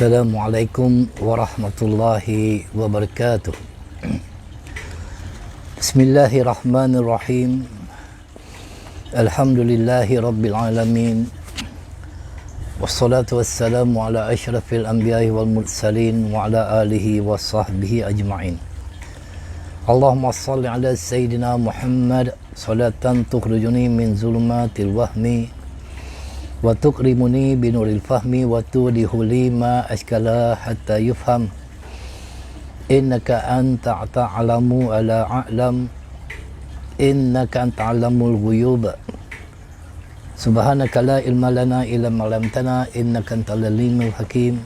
Assalamualaikum warahmatullahi wabarakatuh. Bismillahirrahmanirrahim. Alhamdulillahi rabbil alamin. Wassalatu wassalamu ala asyrafil anbiya'i wal mursalin wa ala alihi wa sahbihi ajma'in. Allahumma salli ala Sayyidina Muhammad salatan tukhrijuni min zulumatil wahmi wa tukrimuni binuril fahmi wa tudihu lima ashkala hatta yufham innaka anta ta'lamu ala a'lam innaka anta alamul ghuyub subhanaka la ilma lana illa ma 'allamtana innaka antal alimul hakim.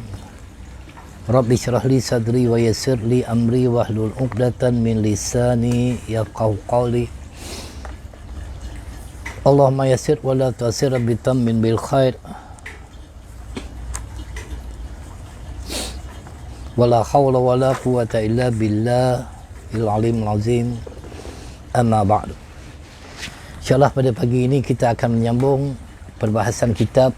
Rabbi syrah li sadri wa yassir li amri wahlul 'uqdatan min lisani yafqahu qawli. Allahumma yassir wa la tu'assir bi tammin bil khair. Wala hawla wala quwwata illa billah il alimul azim. Amma ba'du. InsyaAllah pada pagi ini kita akan menyambung perbahasan kitab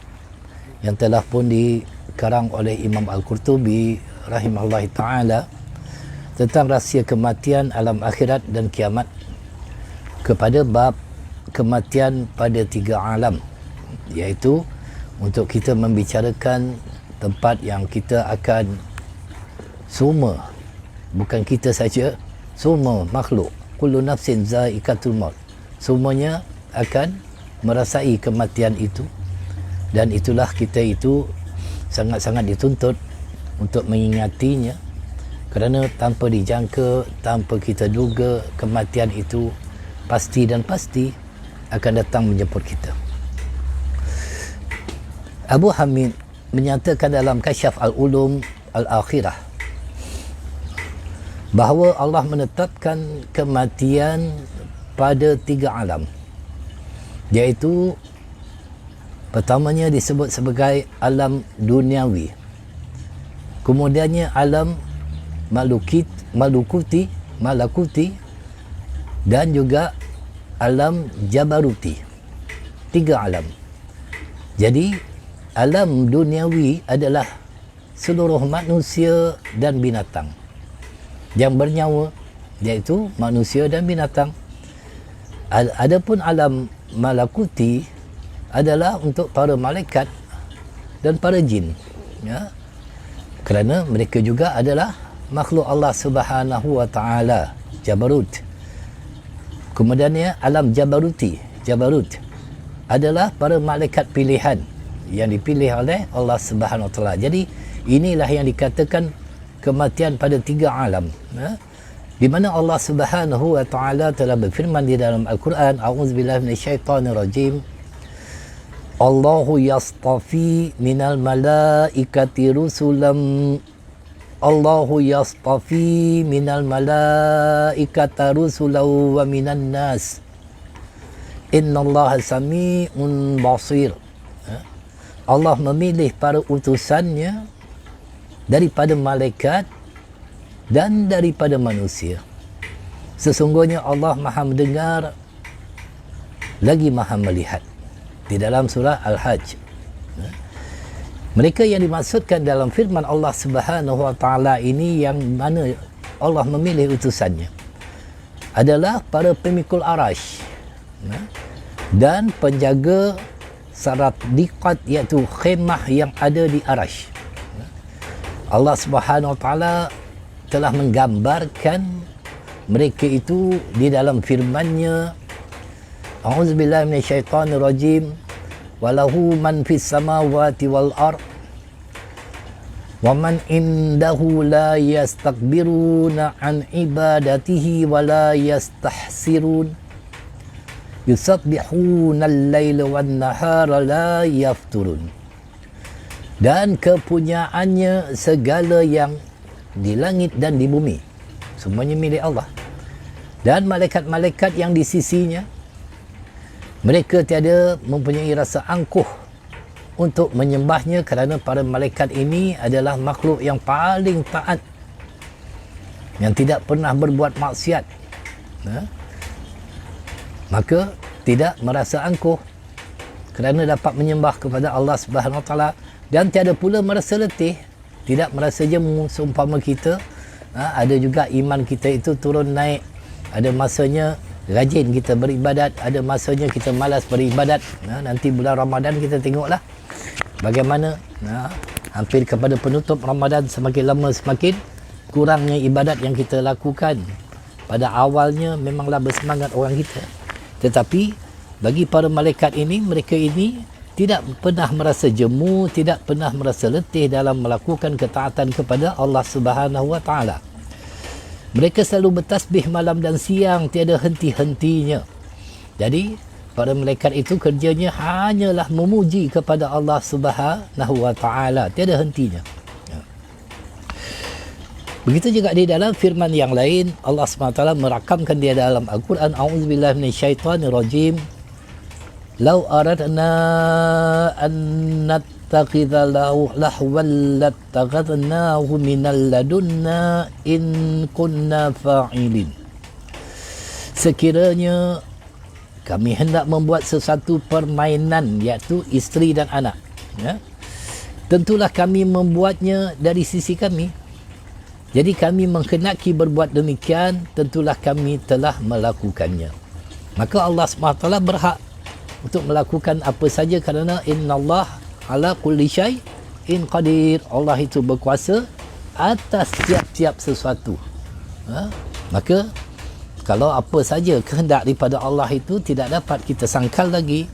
yang telah pun dikarang oleh Imam Al-Qurtubi rahimahullah ta'ala tentang rahsia kematian, alam akhirat dan kiamat, kepada bab kematian pada 3 alam, iaitu untuk kita membicarakan tempat yang kita akan semua, bukan kita saja, semua makhluk, kullu nafsin za'iqatul maut, semuanya akan merasai kematian itu. Dan itulah kita itu sangat-sangat dituntut untuk mengingatinya, kerana tanpa dijangka, tanpa kita duga, kematian itu pasti dan pasti akan datang menjemput kita. Abu Hamid menyatakan dalam Kasyaf Al-Ulum Al-Akhirah bahawa Allah menetapkan kematian pada 3 alam, iaitu pertamanya disebut sebagai alam duniawi, kemudiannya alam malakuti, dan juga alam jabaruti. 3 alam. Jadi alam duniawi adalah seluruh manusia dan binatang yang bernyawa, iaitu manusia dan binatang. Adapun alam malakuti adalah untuk para malaikat dan para jin, ya, kerana mereka juga adalah makhluk Allah Subhanahu wa taala, jabarut. Kemudiannya alam jabarut adalah para malaikat pilihan yang dipilih oleh Allah Subhanahu wa taala. Jadi inilah yang dikatakan kematian pada 3 alam, ya, di mana Allah Subhanahu wa taala telah berfirman di dalam Al-Quran, a'udzubillahi minasyaitonir rajim, Allahu yastafi minal malaikati rusulam, Allahu yastafi minal malaikati rusulau wa minan nas, innallaha sami'un basir. Allah memilih para utusannya daripada malaikat dan daripada manusia. Sesungguhnya Allah Maha mendengar lagi Maha melihat. Di dalam surah Al-Hajj. Mereka yang dimaksudkan dalam firman Allah Subhanahu wa taala ini, yang mana Allah memilih utusannya, adalah para pemikul arash dan penjaga sarat diqat, iaitu khemah yang ada di arash. Allah Subhanahu wa taala telah menggambarkan mereka itu di dalam firman-Nya, a'udzubillahi minasyaitonir rajim, walahu man fis samawati wal ard wa man indahu la yastakbiruna an ibadatihi wa la yastahsirun yusabbihuna al-laila wan nahara la yafturun. Dan kepunyaannya segala yang di langit dan di bumi, semuanya milik Allah. Dan malaikat-malaikat yang di sisinya, mereka tiada mempunyai rasa angkuh untuk menyembahnya, kerana para malaikat ini adalah makhluk yang paling taat, yang tidak pernah berbuat maksiat, maka tidak merasa angkuh kerana dapat menyembah kepada Allah Subhanahu wa taala, dan tiada pula merasa letih, tidak merasa jemu. Seumpama kita ada juga iman kita itu turun naik, ada masanya rajin kita beribadat, ada masanya kita malas beribadat. Nanti bulan Ramadan kita tengoklah bagaimana hampir kepada penutup Ramadan, semakin lama semakin kurangnya ibadat yang kita lakukan. pada awalnya memanglah bersemangat orang kita, tetapi bagi para malaikat ini, mereka ini tidak pernah merasa jemu, tidak pernah merasa letih dalam melakukan ketaatan kepada Allah Subhanahu wa taala. Mereka selalu bertasbih malam dan siang, tiada henti-hentinya. Jadi para malaikat itu kerjanya hanyalah memuji kepada Allah Subhanahu wa taala, tiada hentinya. Begitu juga di dalam firman yang lain, Allah SWT merakamkan dia dalam Al-Quran, A'udzubillahi minasyaitonirrajim. Lau aradna an nattakhidha lahwan lattakhadnahu minal ladunna in kunna fa'ilin. Sekiranya kami hendak membuat sesuatu permainan, iaitu isteri dan anak, ya, tentulah kami membuatnya dari sisi kami. Jadi kami menghendaki berbuat demikian, tentulah kami telah melakukannya. Maka Allah SWT berhak untuk melakukan apa saja, kerana innallah ala kulli syai'in qadir. Allah itu berkuasa atas tiap-tiap sesuatu. Maka kalau apa saja kehendak daripada Allah itu tidak dapat kita sangkal lagi,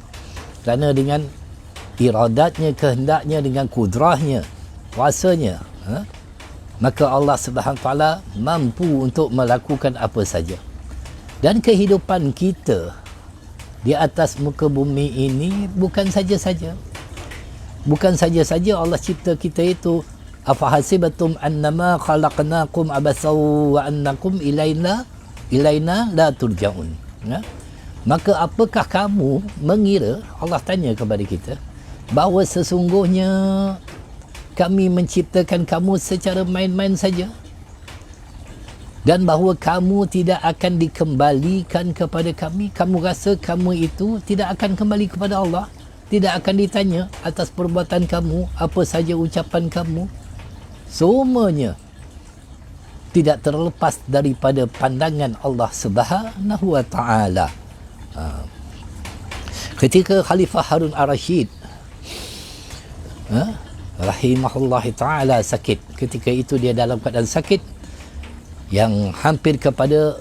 kerana dengan iradatnya, kehendaknya, dengan kudrahnya, kuasanya, maka Allah Subhanahu Wa Taala mampu untuk melakukan apa saja. Dan kehidupan kita di atas muka bumi ini bukan saja-saja. Bukan saja-saja Allah cipta kita itu, afahasibatum annama khalaqnakum abasaw wa annakum ilaina la turja'un. Ya? Maka apakah kamu mengira, Allah tanya kepada kita, bahawa sesungguhnya kami menciptakan kamu secara main-main saja, dan bahawa kamu tidak akan dikembalikan kepada kami? Kamu rasa kamu itu tidak akan kembali kepada Allah? Tidak akan ditanya atas perbuatan kamu, apa saja ucapan kamu? Semuanya tidak terlepas daripada pandangan Allah Subhanahu wa taala. Ketika Khalifah Harun Ar-Rasyid rahimahullah taala sakit, ketika itu dia dalam keadaan sakit yang hampir kepada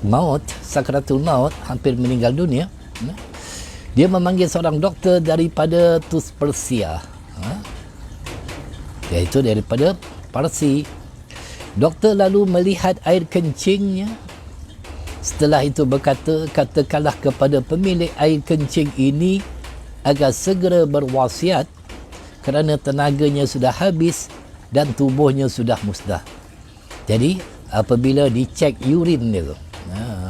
maut, sakratul maut, hampir meninggal dunia. Dia memanggil seorang doktor daripada Tus Persia, iaitu daripada Parsi. Doktor lalu melihat air kencingnya. Setelah itu berkata, katakanlah kepada pemilik air kencing ini agar segera berwasiat, kerana tenaganya sudah habis dan tubuhnya sudah musnah. Jadi apabila dicek urin dia tu,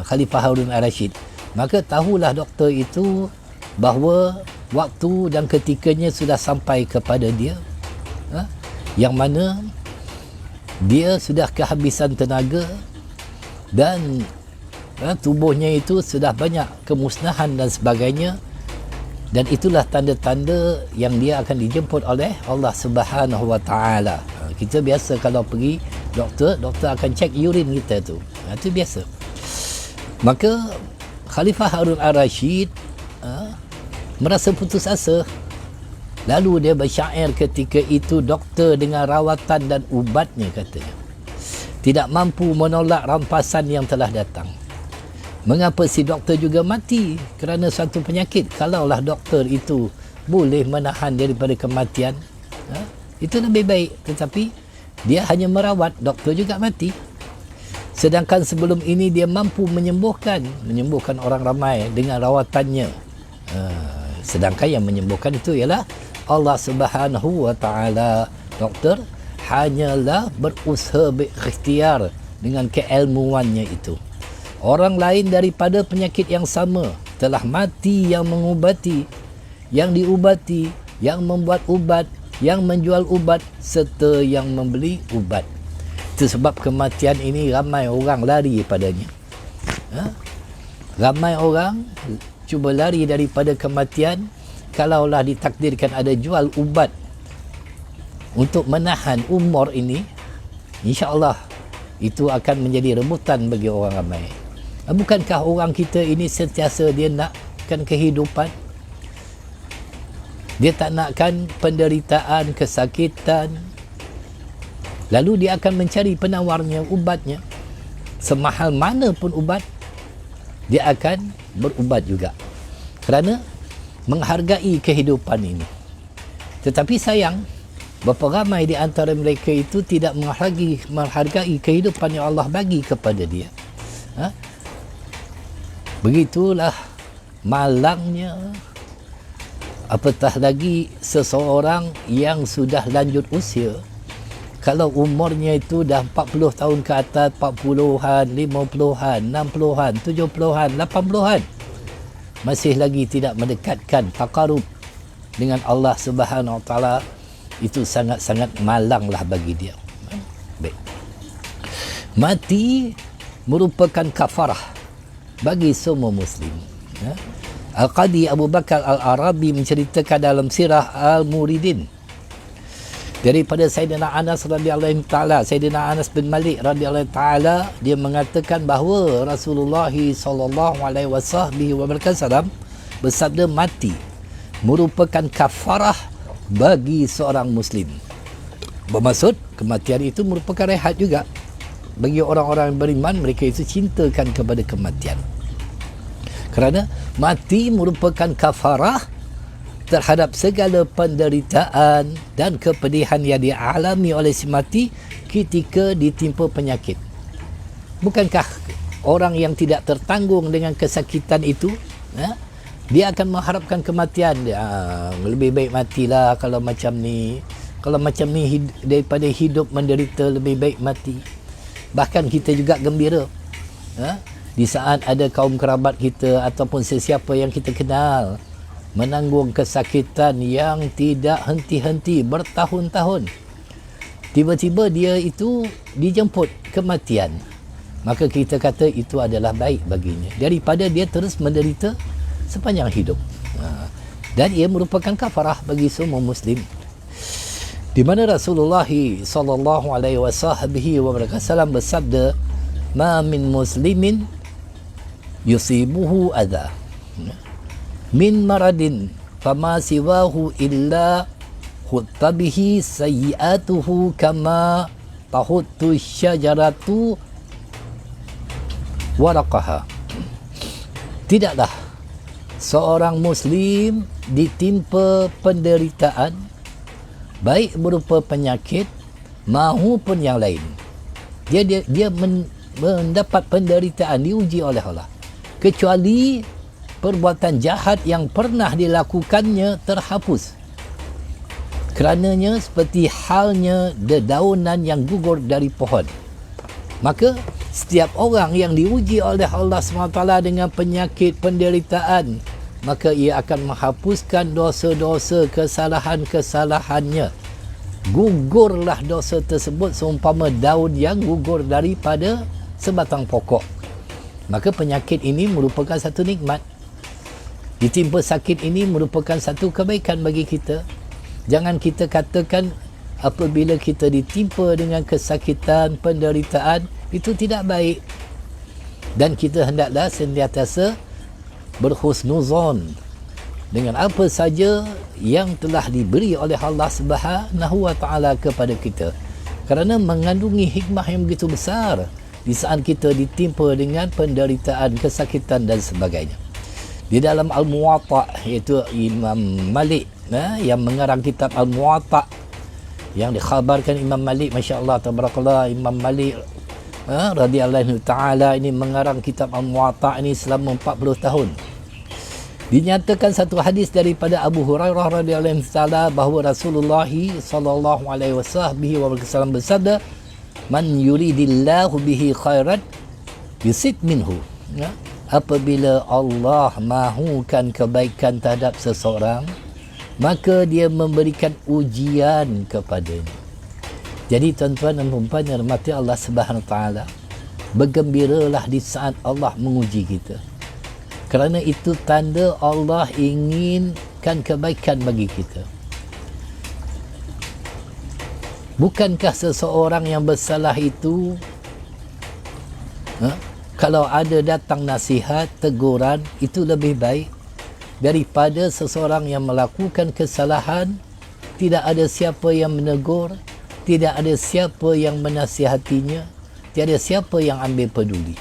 Khalifah Harun Ar-Rasyid, maka tahulah doktor itu bahawa waktu dan ketikanya sudah sampai kepada dia, yang mana dia sudah kehabisan tenaga dan tubuhnya itu sudah banyak kemusnahan dan sebagainya. Dan itulah tanda-tanda yang dia akan dijemput oleh Allah Subhanahu wa taala. Kita biasa kalau pergi doktor akan cek urin kita tu. Itu biasa. Maka Khalifah Harun Ar-Rasyid merasa putus asa. Lalu dia bersyair ketika itu, doktor dengan rawatan dan ubatnya, katanya, tidak mampu menolak rampasan yang telah datang. Mengapa si doktor juga mati kerana satu penyakit? Kalaulah doktor itu boleh menahan daripada kematian, itu lebih baik. Tetapi dia hanya merawat, doktor juga mati. Sedangkan sebelum ini dia mampu menyembuhkan orang ramai dengan rawatannya. Sedangkan yang menyembuhkan itu ialah Allah Subhanahu wa taala. Doktor hanyalah berusaha berikhtiar dengan keilmuannya itu. Orang lain daripada penyakit yang sama telah mati yang mengubati, yang diubati, yang membuat ubat, yang menjual ubat, serta yang membeli ubat. Itu sebab kematian ini ramai orang lari padanya. Ramai orang cuba lari daripada kematian. Kalaulah ditakdirkan ada jual ubat untuk menahan umur ini, insya-Allah itu akan menjadi rebutan bagi orang ramai. Bukankah orang kita ini sentiasa dia nakkan kehidupan? Dia tak nakkan penderitaan, kesakitan. Lalu dia akan mencari penawarnya, ubatnya. semahal mana pun ubat, dia akan berubat juga, kerana menghargai kehidupan ini. Tetapi sayang, berapa ramai di antara mereka itu tidak menghargai kehidupan yang Allah bagi kepada dia. Begitulah malangnya, apatah lagi seseorang yang sudah lanjut usia. Kalau umurnya itu dah 40 tahun ke atas, 40-an, 50-an, 60-an, 70-an, 80-an, masih lagi tidak mendekatkan taqarrub dengan Allah Subhanahu Wa Taala, itu sangat-sangat malanglah bagi dia. Baik. Mati merupakan kafarah bagi semua Muslim. Al-Qadi Abu Bakar Al-Arabi menceritakan dalam Sirah Al-Muridin daripada Sayyidina Anas radhiyallahu taala, Sayyidina Anas bin Malik radhiyallahu taala, dia mengatakan bahawa Rasulullah sallallahu alaihi wasallam bersabda, mati merupakan kafarah bagi seorang Muslim. Bermaksud kematian itu merupakan rehat juga bagi orang-orang yang beriman. Mereka itu cintakan kepada kematian, kerana mati merupakan kafarah terhadap segala penderitaan dan kepedihan yang dialami oleh si mati ketika ditimpa penyakit. Bukankah orang yang tidak tertanggung dengan kesakitan itu, dia akan mengharapkan kematian? Lebih baik matilah kalau macam ni. Kalau macam ni daripada hidup menderita, lebih baik mati. Bahkan kita juga gembira di saat ada kaum kerabat kita ataupun sesiapa yang kita kenal menanggung kesakitan yang tidak henti-henti bertahun-tahun. Tiba-tiba dia itu dijemput kematian. Maka kita kata itu adalah baik baginya daripada dia terus menderita sepanjang hidup. Dan ia merupakan kafarah bagi semua Muslim. Di mana Rasulullah sallallahu alaihi wasallam bersabda, "Ma min muslimin yusibuhu adha min maradin fama siwahu illa khuttabihi sayyiatuhu kama tahuttu syajaratu waraqaha." Tidaklah seorang Muslim ditimpa penderitaan, baik berupa penyakit maupun yang lain. Dia mendapat penderitaan, diuji oleh Allah, kecuali perbuatan jahat yang pernah dilakukannya terhapus. Kerananya seperti halnya dedaunan yang gugur dari pohon. Maka setiap orang yang diuji oleh Allah SWT dengan penyakit, penderitaan, maka ia akan menghapuskan dosa-dosa, kesalahan-kesalahannya. Gugurlah dosa tersebut seumpama daun yang gugur daripada sebatang pokok. Maka penyakit ini merupakan satu nikmat. Ditimpa sakit ini merupakan satu kebaikan bagi kita. Jangan kita katakan apabila kita ditimpa dengan kesakitan, penderitaan, itu tidak baik. Dan kita hendaklah sentiasa berhusnuzon dengan apa saja yang telah diberi oleh Allah Subhanahu Wa Taala kepada kita, kerana mengandungi hikmah yang begitu besar di saat kita ditimpa dengan penderitaan, kesakitan dan sebagainya. Di dalam Al-Muwatta, iaitu Imam Malik yang mengarang kitab Al-Muwatta, yang dikhabarkan Imam Malik, masya-Allah tabarakallah, Imam Malik radhiyallahu taala ini mengarang kitab Al-Muwatta ini selama 40 tahun. Dinyatakan satu hadis daripada Abu Hurairah radhiyallahu taala bahawa Rasulullah sallallahu alaihi wasallam bersabda, "Man yuridillahu bihi khairan yusid minhu." Apabila Allah mahukan kebaikan terhadap seseorang, maka dia memberikan ujian kepadanya. Jadi tuan-tuan dan puan-puan yang dirahmati Allah Subhanahu Wa Taala, bergembiralah di saat Allah menguji kita, kerana itu tanda Allah inginkan kebaikan bagi kita. Bukankah seseorang yang bersalah itu, kalau ada datang nasihat, teguran, itu lebih baik daripada seseorang yang melakukan kesalahan, tidak ada siapa yang menegur, tidak ada siapa yang menasihatinya, tiada siapa yang ambil peduli.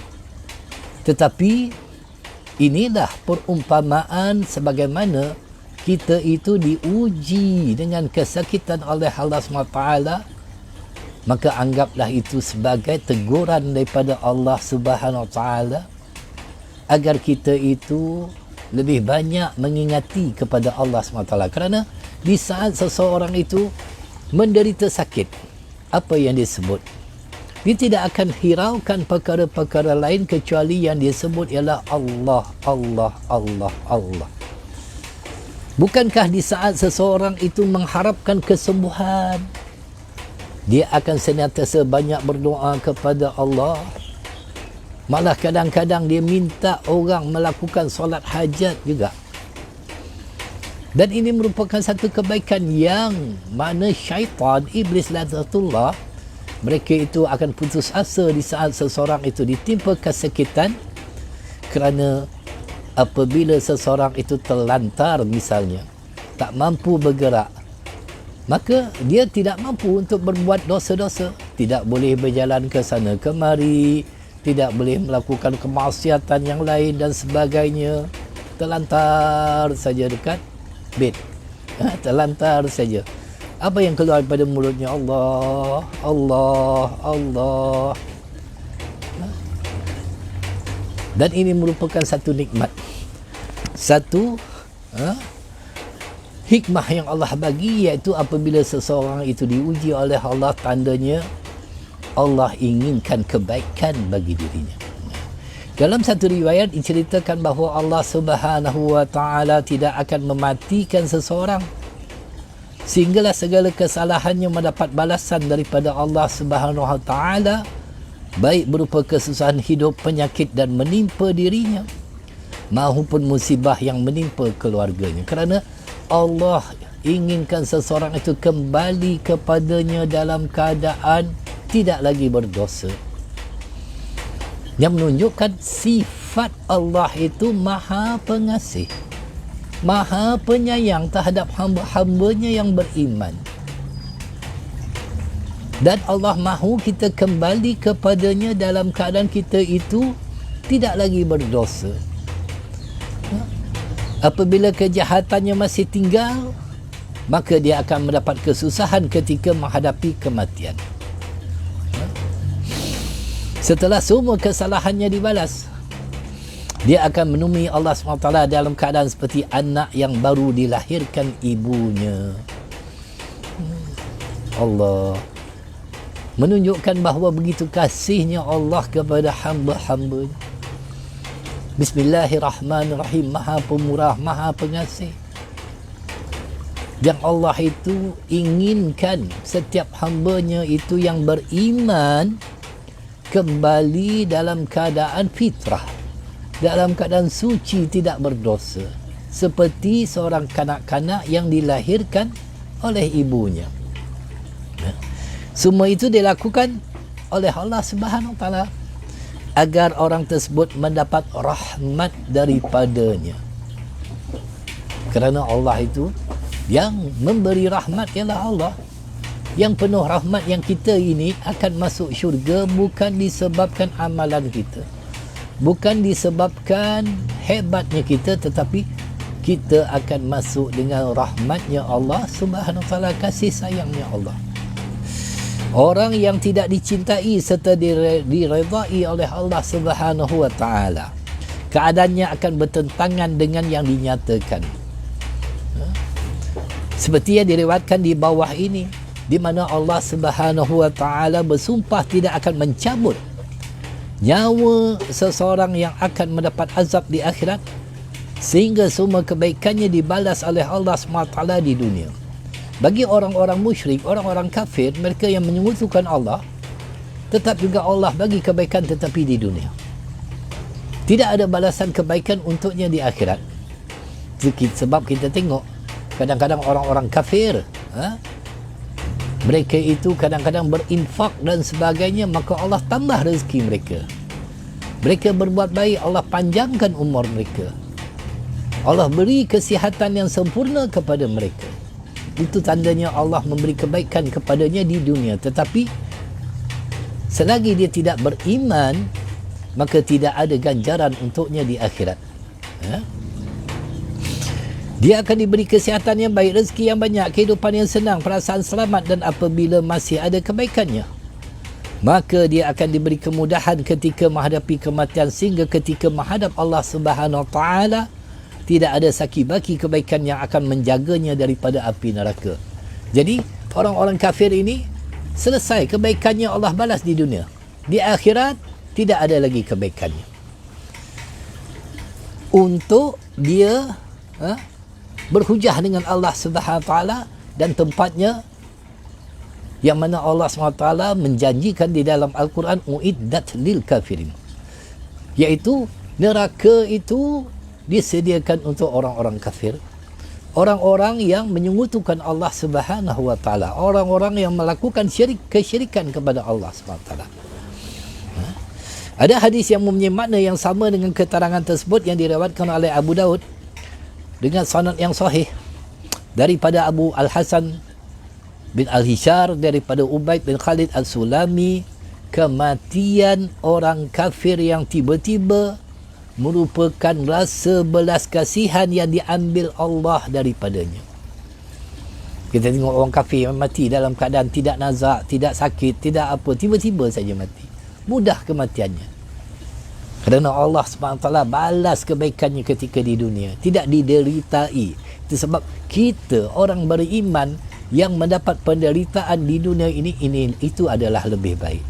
Tetapi inilah perumpamaan sebagaimana kita itu diuji dengan kesakitan oleh Allah SWT, maka anggaplah itu sebagai teguran daripada Allah Subhanahu Wa Taala agar kita itu lebih banyak mengingati kepada Allah SWT. Kerana di saat seseorang itu menderita sakit, apa yang disebut, dia tidak akan hiraukan perkara-perkara lain kecuali yang dia sebut ialah Allah, Allah, Allah, Allah. Bukankah di saat seseorang itu mengharapkan kesembuhan, dia akan senantiasa banyak berdoa kepada Allah? Malah kadang-kadang dia minta orang melakukan solat hajat juga. Dan ini merupakan satu kebaikan yang mana syaitan, iblis laknatullah, mereka itu akan putus asa di saat seseorang itu ditimpa kesakitan, kerana apabila seseorang itu terlantar misalnya, tak mampu bergerak, maka dia tidak mampu untuk berbuat dosa-dosa, tidak boleh berjalan ke sana kemari, tidak boleh melakukan kemaksiatan yang lain dan sebagainya. Terlantar saja dekat bed, terlantar saja. Apa yang keluar daripada mulutnya? Allah, Allah, Allah. Dan ini merupakan satu nikmat, satu hikmah yang Allah bagi, iaitu apabila seseorang itu diuji oleh Allah, tandanya Allah inginkan kebaikan bagi dirinya. Dalam satu riwayat diceritakan bahawa Allah Subhanahu Wa Taala tidak akan mematikan seseorang sehinggalah segala kesalahannya mendapat balasan daripada Allah Subhanahu Wa Taala, baik berupa kesusahan hidup, penyakit dan menimpa dirinya, maupun musibah yang menimpa keluarganya. Kerana Allah inginkan seseorang itu kembali kepadanya dalam keadaan tidak lagi berdosa, yang menunjukkan sifat Allah itu maha pengasih, maha penyayang terhadap hamba-hambanya yang beriman. Dan Allah mahu kita kembali kepadanya dalam keadaan kita itu tidak lagi berdosa. Apabila kejahatannya masih tinggal, maka dia akan mendapat kesusahan ketika menghadapi kematian. Setelah semua kesalahannya dibalas, dia akan menemui Allah SWT dalam keadaan seperti anak yang baru dilahirkan ibunya. Allah menunjukkan bahawa begitu kasihnya Allah kepada hamba-hambanya. Bismillahirrahmanirrahim, maha pemurah, maha pengasih. Yang Allah itu inginkan setiap hambanya itu yang beriman kembali dalam keadaan fitrah, dalam keadaan suci, tidak berdosa, seperti seorang kanak-kanak yang dilahirkan oleh ibunya. Semua itu dilakukan oleh Allah Subhanahu Wa Taala agar orang tersebut mendapat rahmat daripadanya. Kerana Allah itu yang memberi rahmat ialah Allah. Yang penuh rahmat, yang kita ini akan masuk syurga bukan disebabkan amalan kita, bukan disebabkan hebatnya kita, tetapi kita akan masuk dengan rahmatnya Allah Subhanahu Wa Taala, kasih sayangnya Allah. Orang yang tidak dicintai serta diredai oleh Allah Subhanahu Wa Taala, keadaannya akan bertentangan dengan yang dinyatakan. Seperti yang diriwayatkan di bawah ini, di mana Allah Subhanahu Wa Taala bersumpah tidak akan mencabut nyawa seseorang yang akan mendapat azab di akhirat sehingga semua kebaikannya dibalas oleh Allah SWT di dunia. Bagi orang-orang musyrik, orang-orang kafir, mereka yang menyekutukan Allah, tetap juga Allah bagi kebaikan tetapi di dunia. Tidak ada balasan kebaikan untuknya di akhirat. Sebab kita tengok kadang-kadang orang-orang kafir, mereka itu kadang-kadang berinfak dan sebagainya, maka Allah tambah rezeki mereka. Mereka berbuat baik, Allah panjangkan umur mereka. Allah beri kesihatan yang sempurna kepada mereka. Itu tandanya Allah memberi kebaikan kepadanya di dunia. Tetapi Selagi dia tidak beriman, maka tidak ada ganjaran untuknya di akhirat. Dia akan diberi kesihatan yang baik, rezeki yang banyak, kehidupan yang senang, perasaan selamat, dan apabila masih ada kebaikannya, maka dia akan diberi kemudahan ketika menghadapi kematian, sehingga ketika menghadap Allah Subhanahu Wa Taala tidak ada saki-baki kebaikan yang akan menjaganya daripada api neraka. Jadi orang-orang kafir ini selesai kebaikannya, Allah balas di dunia. Di akhirat tidak ada lagi kebaikannya. Untuk dia berhujah dengan Allah Subhanahu Wa Taala, dan tempatnya yang mana Allah SWT menjanjikan di dalam Al-Quran, uiddat lil kafirin, iaitu neraka itu disediakan untuk orang-orang kafir, orang-orang yang menyekutukan Allah Subhanahu Wa Taala, orang-orang yang melakukan kesyirikan kepada Allah SWT. Ada hadis yang mempunyai makna yang sama dengan keterangan tersebut yang diriwayatkan oleh Abu Daud dengan sanad yang sahih daripada Abu Al-Hasan bin Al-Hishar daripada Ubaid bin Khalid Al-Sulami, kematian orang kafir yang tiba-tiba merupakan rasa belas kasihan yang diambil Allah daripadanya. Kita tengok orang kafir yang mati dalam keadaan tidak nazak, tidak sakit, tidak apa, tiba-tiba saja mati. Mudah kematiannya. Kerana Allah SWT balas kebaikannya ketika di dunia, tidak dideritai. Itu sebab kita orang beriman yang mendapat penderitaan di dunia ini itu adalah lebih baik.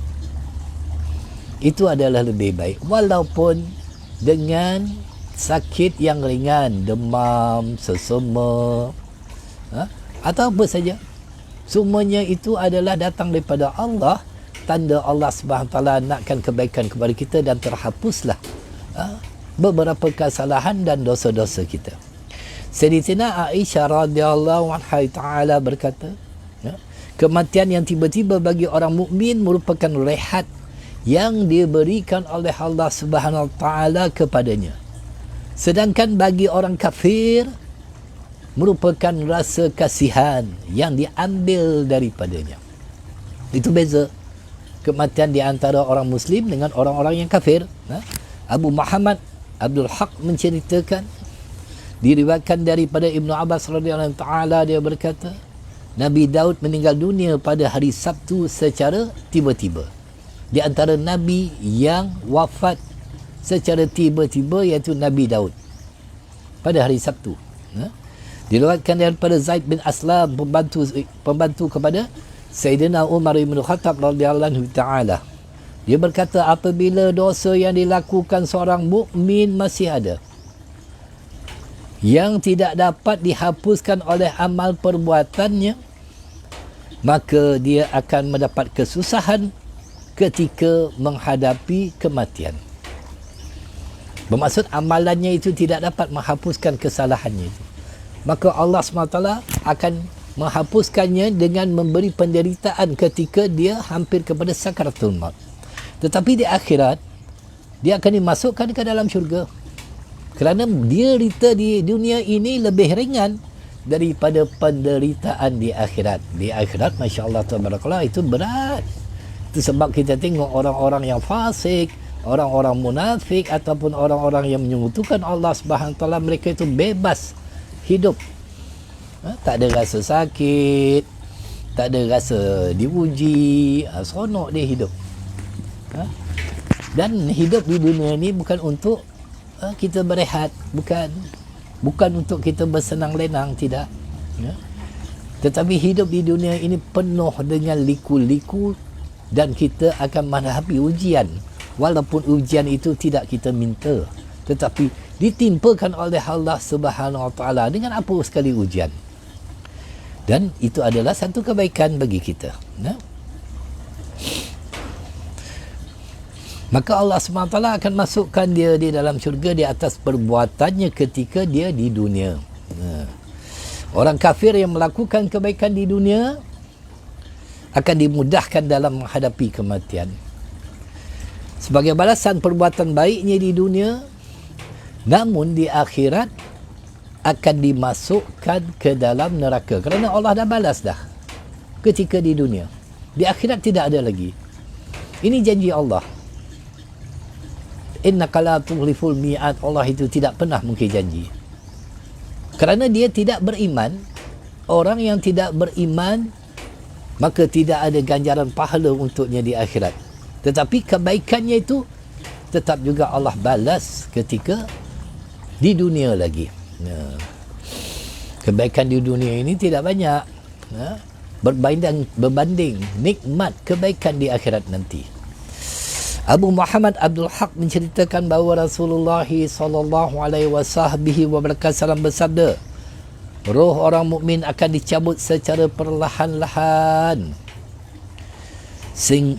Itu adalah lebih baik, walaupun dengan sakit yang ringan, demam, sesama, atau apa saja. Semuanya itu adalah datang daripada Allah, tanda Allah SWT nakkan kebaikan kepada kita, dan terhapuslah beberapa kesalahan dan dosa-dosa kita. Sayyidatina Aisyah radhiyallahu anha ta'ala berkata, kematian yang tiba-tiba bagi orang mukmin merupakan rehat yang diberikan oleh Allah Subhanahu Wa Taala kepadanya. Sedangkan bagi orang kafir merupakan rasa kasihan yang diambil daripadanya. Itu beza kematian di antara orang Muslim dengan orang-orang yang kafir. Abu Muhammad Abdul Haq menceritakan, diriwayatkan daripada Ibnu Abbas radhiyallahu taala, dia berkata, Nabi Daud meninggal dunia pada hari Sabtu secara tiba-tiba. Di antara Nabi yang wafat secara tiba-tiba iaitu Nabi Daud pada hari Sabtu. Diriwayatkan daripada Zaid bin Aslam, pembantu kepada Sayyidina Umar bin Khattab radhiyallahu taala. Dia berkata, apabila dosa yang dilakukan seorang mukmin masih ada, yang tidak dapat dihapuskan oleh amal perbuatannya, maka dia akan mendapat kesusahan ketika menghadapi kematian. Bermaksud amalannya itu tidak dapat menghapuskan kesalahannya itu. Maka Allah SWT akan menghapuskannya dengan memberi penderitaan ketika dia hampir kepada sakaratul maut. Tetapi di akhirat, dia akan dimasukkan ke dalam syurga. Kerana dia derita di dunia ini lebih ringan daripada penderitaan di akhirat. Di akhirat, Masya Allah, tabarakallah, itu berat. Itu sebab kita tengok orang-orang yang fasik, orang-orang munafik, ataupun orang-orang yang menyekutukan Allah SWT, mereka itu bebas hidup. Tak ada rasa sakit, tak ada rasa diuji, seronok dia hidup. Dan hidup di dunia ini bukan untuk kita berehat, bukan untuk kita bersenang lenang, tidak. Tetapi hidup di dunia ini penuh dengan liku-liku, dan kita akan menghadapi ujian, walaupun ujian itu tidak kita minta, tetapi ditimpakan oleh Allah Subhanahu Wa Taala dengan apa sekali ujian. Dan itu adalah satu kebaikan bagi kita. Maka Allah SWT akan masukkan dia di dalam syurga di atas perbuatannya ketika dia di dunia. Orang kafir yang melakukan kebaikan di dunia akan dimudahkan dalam menghadapi kematian. Sebagai balasan perbuatan baiknya di dunia, namun di akhirat akan dimasukkan ke dalam neraka. Kerana Allah dah balas dah ketika di dunia. Di akhirat tidak ada lagi. Ini janji Allah. Innaka la tukhliful mi'ad. Allah itu tidak pernah mungkir janji. Kerana dia tidak beriman, orang yang tidak beriman, maka tidak ada ganjaran pahala untuknya di akhirat. Tetapi kebaikannya itu tetap juga Allah balas ketika di dunia lagi. Kebaikan di dunia ini tidak banyak, berbanding nikmat kebaikan di akhirat nanti. Abu Muhammad Abdul Haq menceritakan bahawa Rasulullah sallallahu alaihi wasallam bersabda, roh orang mukmin akan dicabut secara perlahan-lahan,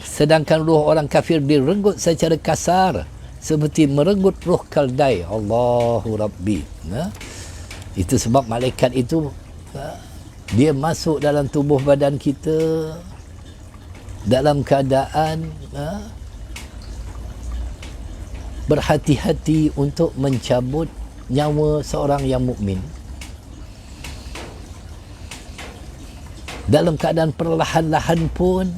sedangkan roh orang kafir direnggut secara kasar seperti merenggut roh keldai. Allahu Rabbi. Itu sebab malaikat itu dia masuk dalam tubuh badan kita dalam keadaan berhati-hati untuk mencabut nyawa seorang yang mukmin. Dalam keadaan perlahan-lahan pun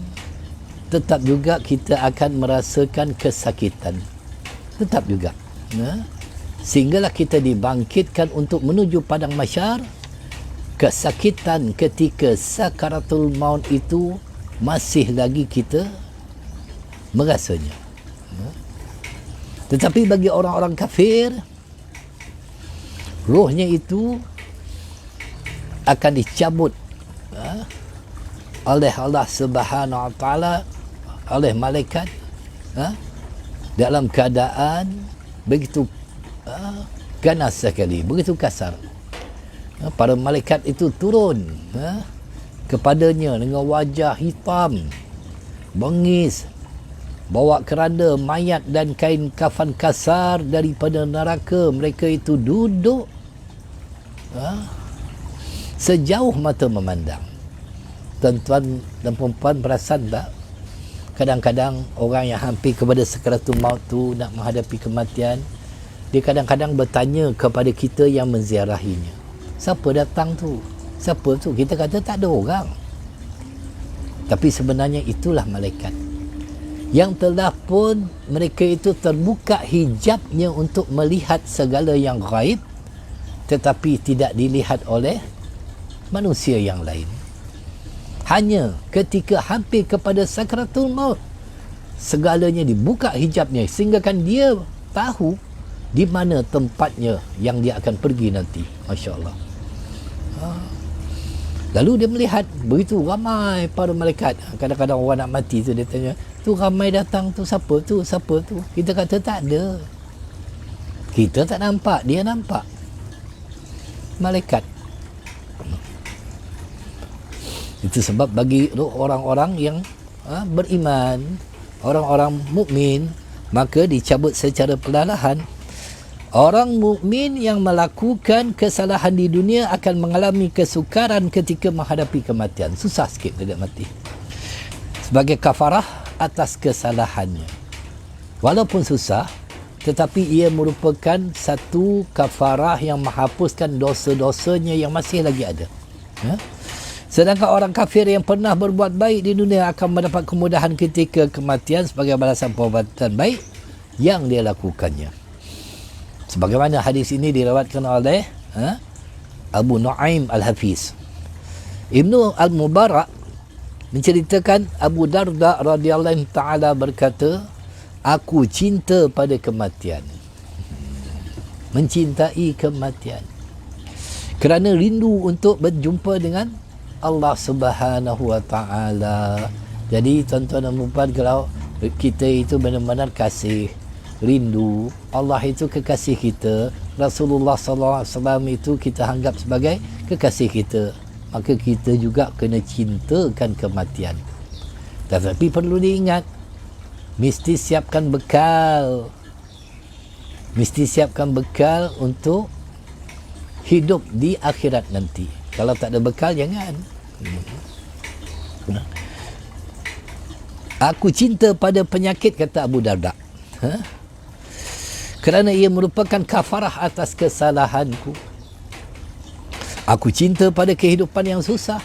tetap juga kita akan merasakan kesakitan. Tetap juga. Sehinggalah kita dibangkitkan untuk menuju padang mahsyar. Kesakitan ketika sakaratul maut itu masih lagi kita merasanya. Tetapi bagi orang-orang kafir, rohnya itu akan dicabut oleh Allah Subhanahu wa taala, oleh malaikat, dalam keadaan begitu ganas sekali, begitu kasar. Para malaikat itu turun kepadanya dengan wajah hitam, bengis, bawa keranda mayat dan kain kafan kasar daripada neraka. Mereka itu duduk sejauh mata memandang. Tuan-tuan dan perempuan perasan tak? Kadang-kadang orang yang hampir kepada sakaratul maut tu nak menghadapi kematian, dia kadang-kadang bertanya kepada kita yang menziarahinya, siapa datang tu? Siapa tu? Kita kata tak ada orang. Tapi sebenarnya itulah malaikat. Yang telah pun mereka itu terbuka hijabnya untuk melihat segala yang gaib, tetapi tidak dilihat oleh manusia yang lain. Hanya ketika hampir kepada sakaratul maut, segalanya dibuka hijabnya sehingga kan dia tahu di mana tempatnya yang dia akan pergi nanti. Masya Allah. Lalu dia melihat begitu ramai para malaikat. Kadang-kadang orang nak mati tu dia tanya, tu ramai datang tu, siapa tu? Siapa tu? Kita kata tak ada. Kita tak nampak, dia nampak. Malaikat. Itu sebab bagi orang-orang yang beriman, orang-orang mukmin, maka dicabut secara perlahan. Orang mukmin yang melakukan kesalahan di dunia akan mengalami kesukaran ketika menghadapi kematian. Susah sikit dia mati. Sebagai kafarah atas kesalahannya. Walaupun susah, tetapi ia merupakan satu kafarah yang menghapuskan dosa-dosanya yang masih lagi ada. Sedangkan orang kafir yang pernah berbuat baik di dunia akan mendapat kemudahan ketika kematian sebagai balasan perbuatan baik yang dia lakukannya. Sebagaimana hadis ini diriwayatkan oleh Abu Nu'aim Al-Hafiz. Ibnu Al-Mubarak menceritakan Abu Darda radhiyallahu ta'ala berkata, aku cinta pada kematian. Mencintai kematian. Kerana rindu untuk berjumpa dengan Allah Subhanahu wa ta'ala. Jadi tuan-tuan dan puan, kalau kita itu benar-benar kasih, rindu, Allah itu kekasih kita, Rasulullah sallallahu alaihi wasallam itu kita anggap sebagai kekasih kita, maka kita juga kena cintakan kematian. Tetapi perlu diingat, mesti siapkan bekal. Mesti siapkan bekal untuk hidup di akhirat nanti. Kalau tak ada bekal, jangan. Aku cinta pada penyakit, kata Abu Darda. Kerana ia merupakan kafarah atas kesalahanku. Aku cinta pada kehidupan yang susah.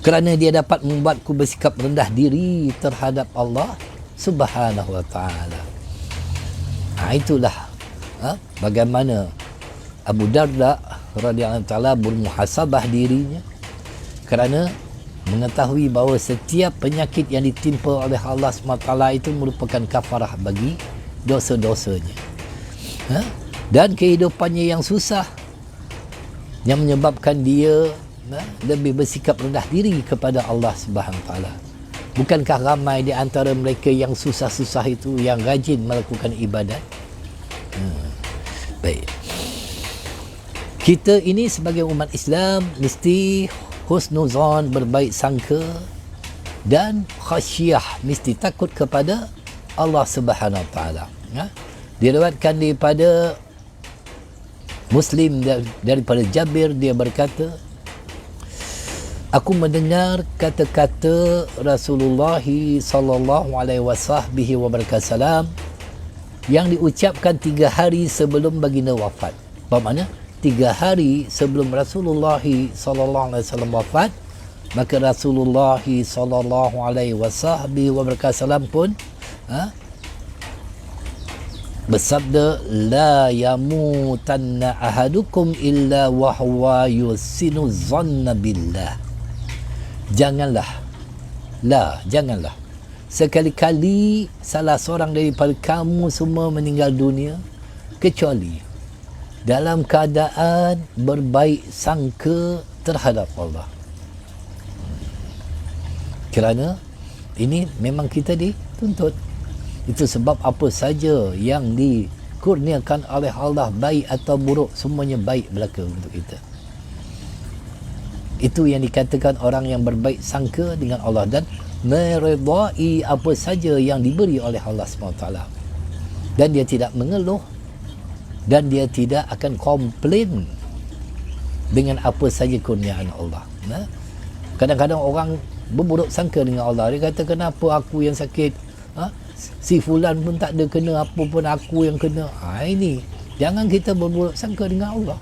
kerana dia dapat membuatku bersikap rendah diri terhadap Allah Subhanahu wa ta'ala. Itulah bagaimana Abu Darda radhiyallahu ta'ala bermuhasabah dirinya, kerana mengetahui bahawa setiap penyakit yang ditimpa oleh Allah SWT itu merupakan kafarah bagi dosa-dosanya. Dan kehidupannya yang susah yang menyebabkan dia lebih bersikap rendah diri kepada Allah Subhanahu Wa Taala. Bukankah ramai di antara mereka yang susah-susah itu yang rajin melakukan ibadat? Baik. Kita ini sebagai umat Islam mesti husnuzan, berbaik sangka, dan khasyah, mesti takut kepada Allah Subhanahu Wa Taala. Diriwayatkan daripada Muslim daripada Jabir, dia berkata, aku mendengar kata-kata Rasulullah sallallahu alaihi wasallam yang diucapkan 3 hari sebelum baginda wafat. Apa makna? 3 hari sebelum Rasulullah sallallahu alaihi wasallam wafat, maka Rasulullah sallallahu alaihi wasallam pun bersabda, la yamutanna ahadukum illa wa huwa yusinu zanna billah. Janganlah sekali-kali salah seorang daripada kamu semua meninggal dunia kecuali dalam keadaan berbaik sangka terhadap Allah. Kerana ini memang kita dituntut. Itu sebab apa saja yang dikurniakan oleh Allah, baik atau buruk, semuanya baik belaka untuk kita. Itu yang dikatakan orang yang berbaik sangka dengan Allah dan meredai apa saja yang diberi oleh Allah SWT. Dan dia tidak mengeluh dan dia tidak akan komplain dengan apa saja kurniaan Allah. Kadang-kadang orang berburuk sangka dengan Allah. Dia kata, kenapa aku yang sakit? Si fulan pun tak ada kena, apa pun aku yang kena. Ini jangan kita berburuk sangka dengan Allah.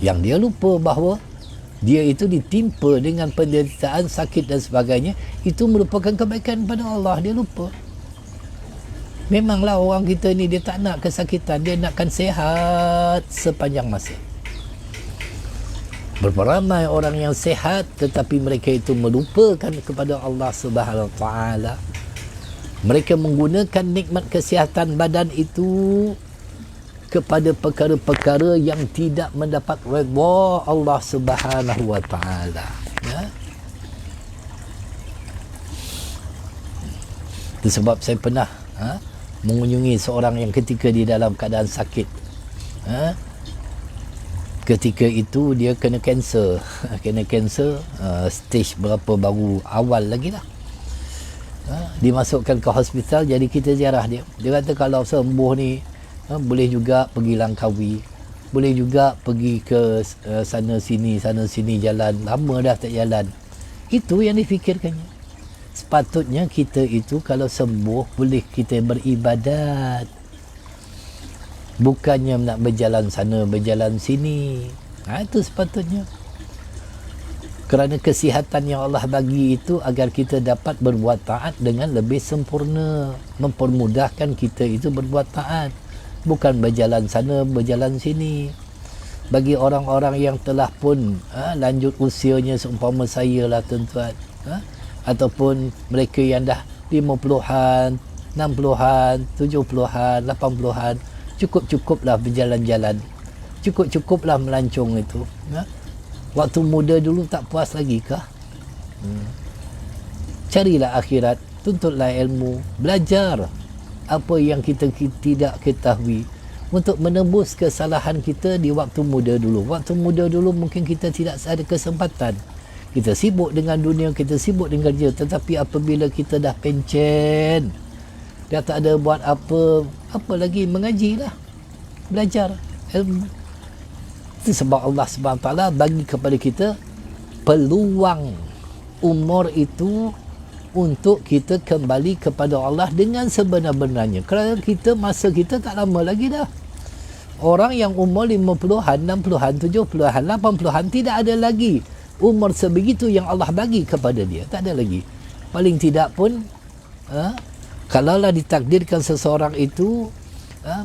Yang dia lupa bahawa dia itu ditimpa dengan penderitaan, sakit dan sebagainya, itu merupakan kebaikan pada Allah. Dia lupa. Memanglah orang kita ni dia tak nak kesakitan, dia nakkan sehat sepanjang masa. Berapa ramai orang yang sehat tetapi mereka itu melupakan kepada Allah Subhanahu Wa Taala. Mereka menggunakan nikmat kesihatan badan itu kepada perkara-perkara yang tidak mendapat redha Allah Subhanahu Wa Taala. Itu sebab saya pernah mengunjungi seorang yang ketika di dalam keadaan sakit. Ketika itu dia kena kanser. Stage berapa, baru awal lagi lah. Dimasukkan ke hospital, jadi kita ziarah dia. Dia kata kalau sembuh ni boleh juga pergi Langkawi, boleh juga pergi ke sana sini jalan. Lama dah tak jalan. Itu yang difikirkannya. Sepatutnya kita itu kalau sembuh boleh kita beribadat, bukannya nak berjalan sana berjalan sini. Itu sepatutnya. Kerana kesihatan yang Allah bagi itu agar kita dapat berbuat taat dengan lebih sempurna, mempermudahkan kita itu berbuat taat, bukan berjalan sana berjalan sini. Bagi orang-orang yang telah pun lanjut usianya, seumpama saya lah tuan-tuan, ataupun mereka yang dah 50-an, 60-an, 70-an, 80-an, cukup-cukuplah berjalan-jalan, cukup-cukuplah melancong itu. Waktu muda dulu tak puas lagi kah? Carilah akhirat, tuntutlah ilmu, belajar apa yang kita tidak ketahui untuk menebus kesalahan kita di waktu muda dulu. Waktu muda dulu mungkin kita tidak ada kesempatan. Kita sibuk dengan dunia, kita sibuk dengan kerja. Tetapi apabila kita dah pencen, dah tak ada buat apa lagi, mengajilah, belajar ilmu. Itu sebab Allah SWT bagi kepada kita peluang umur itu untuk kita kembali kepada Allah dengan sebenar-benarnya. Kerana masa kita tak lama lagi dah. Orang yang umur 50-an, 60-an, 70-an, 80-an tidak ada lagi umur sebegitu yang Allah bagi kepada dia, tak ada lagi. Paling tidak pun kalaulah ditakdirkan seseorang itu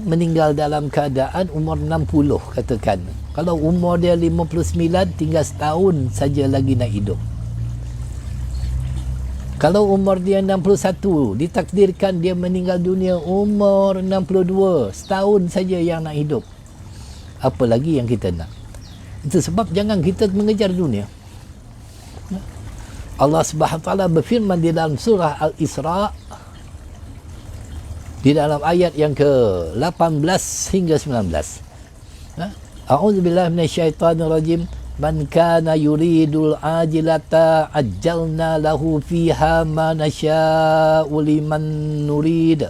meninggal dalam keadaan umur 60 katakan, kalau umur dia 59, tinggal setahun saja lagi nak hidup. Kalau umur dia 61, ditakdirkan dia meninggal dunia umur 62, setahun saja yang nak hidup. Apa lagi yang kita nak? Itu sebab jangan kita mengejar dunia. Allah Subhanahu Wa Taala berfirman di dalam surah Al-Isra, di dalam ayat yang ke-18 hingga 19. A'udzubillahi minasyaitonirrajim. Man kana yuridul ajilata ajjalna lahu fiha ma nasya'u liman nurid.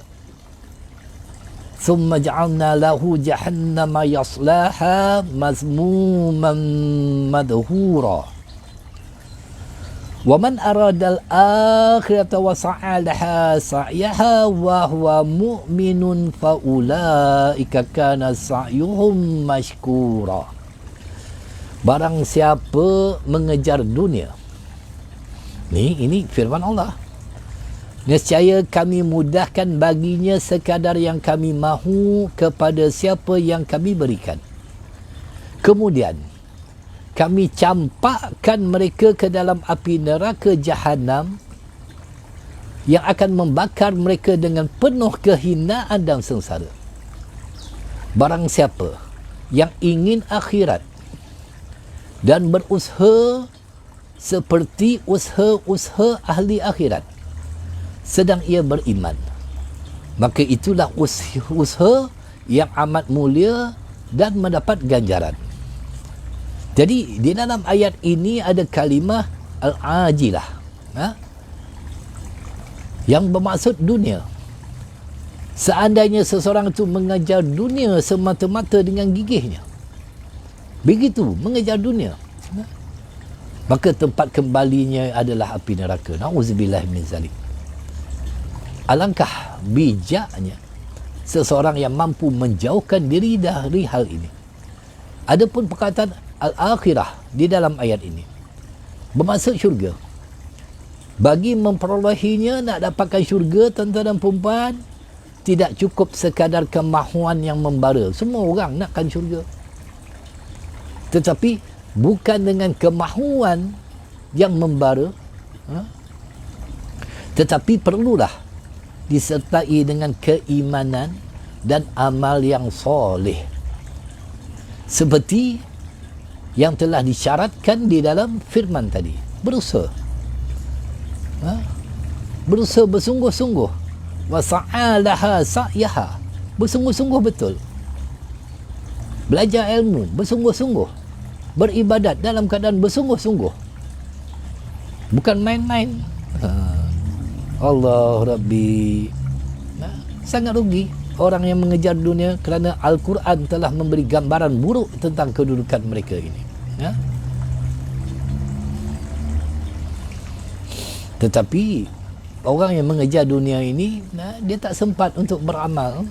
Thumma ja'alna lahu jahannama yaslaha mazmuman madhura. Wa man aradal akhirata wa sa'alaha sa'yaha wa huwa mu'minun fa ulaika kana sa'yuhum mashkura. Barang siapa mengejar dunia, ini firman Allah, nescaya kami mudahkan baginya sekadar yang kami mahu kepada siapa yang kami berikan. Kemudian kami campakkan mereka ke dalam api neraka Jahannam yang akan membakar mereka dengan penuh kehinaan dan sengsara. Barang siapa yang ingin akhirat dan berusaha seperti usaha-usaha ahli akhirat, sedang ia beriman, maka itulah usaha yang amat mulia dan mendapat ganjaran. Jadi di dalam ayat ini ada kalimah al-ajilah, yang bermaksud dunia. Seandainya seseorang itu mengejar dunia semata-mata dengan gigihnya, begitu mengejar dunia, maka tempat kembalinya adalah api neraka. Na'udzubillah min zalik. Alangkah bijaknya seseorang yang mampu menjauhkan diri dari hal ini. Adapun perkataan al-akhirah di dalam ayat ini bermaksud syurga. Bagi memperolehinya, nak dapatkan syurga, tuan-tuan dan perempuan, tidak cukup sekadar kemahuan yang membara. Semua orang nakkan syurga, tetapi bukan dengan kemahuan yang membara, tetapi perlulah disertai dengan keimanan dan amal yang soleh, seperti yang telah disyaratkan di dalam firman tadi. Berusaha, berusaha bersungguh-sungguh, wa sa'alaha sa'yaha, bersungguh-sungguh betul, belajar ilmu bersungguh-sungguh, beribadat dalam keadaan bersungguh-sungguh, bukan main-main. Allah Rabbi, sangat rugi orang yang mengejar dunia, kerana Al-Quran telah memberi gambaran buruk tentang kedudukan mereka ini. Tetapi orang yang mengejar dunia ini, dia tak sempat untuk beramal,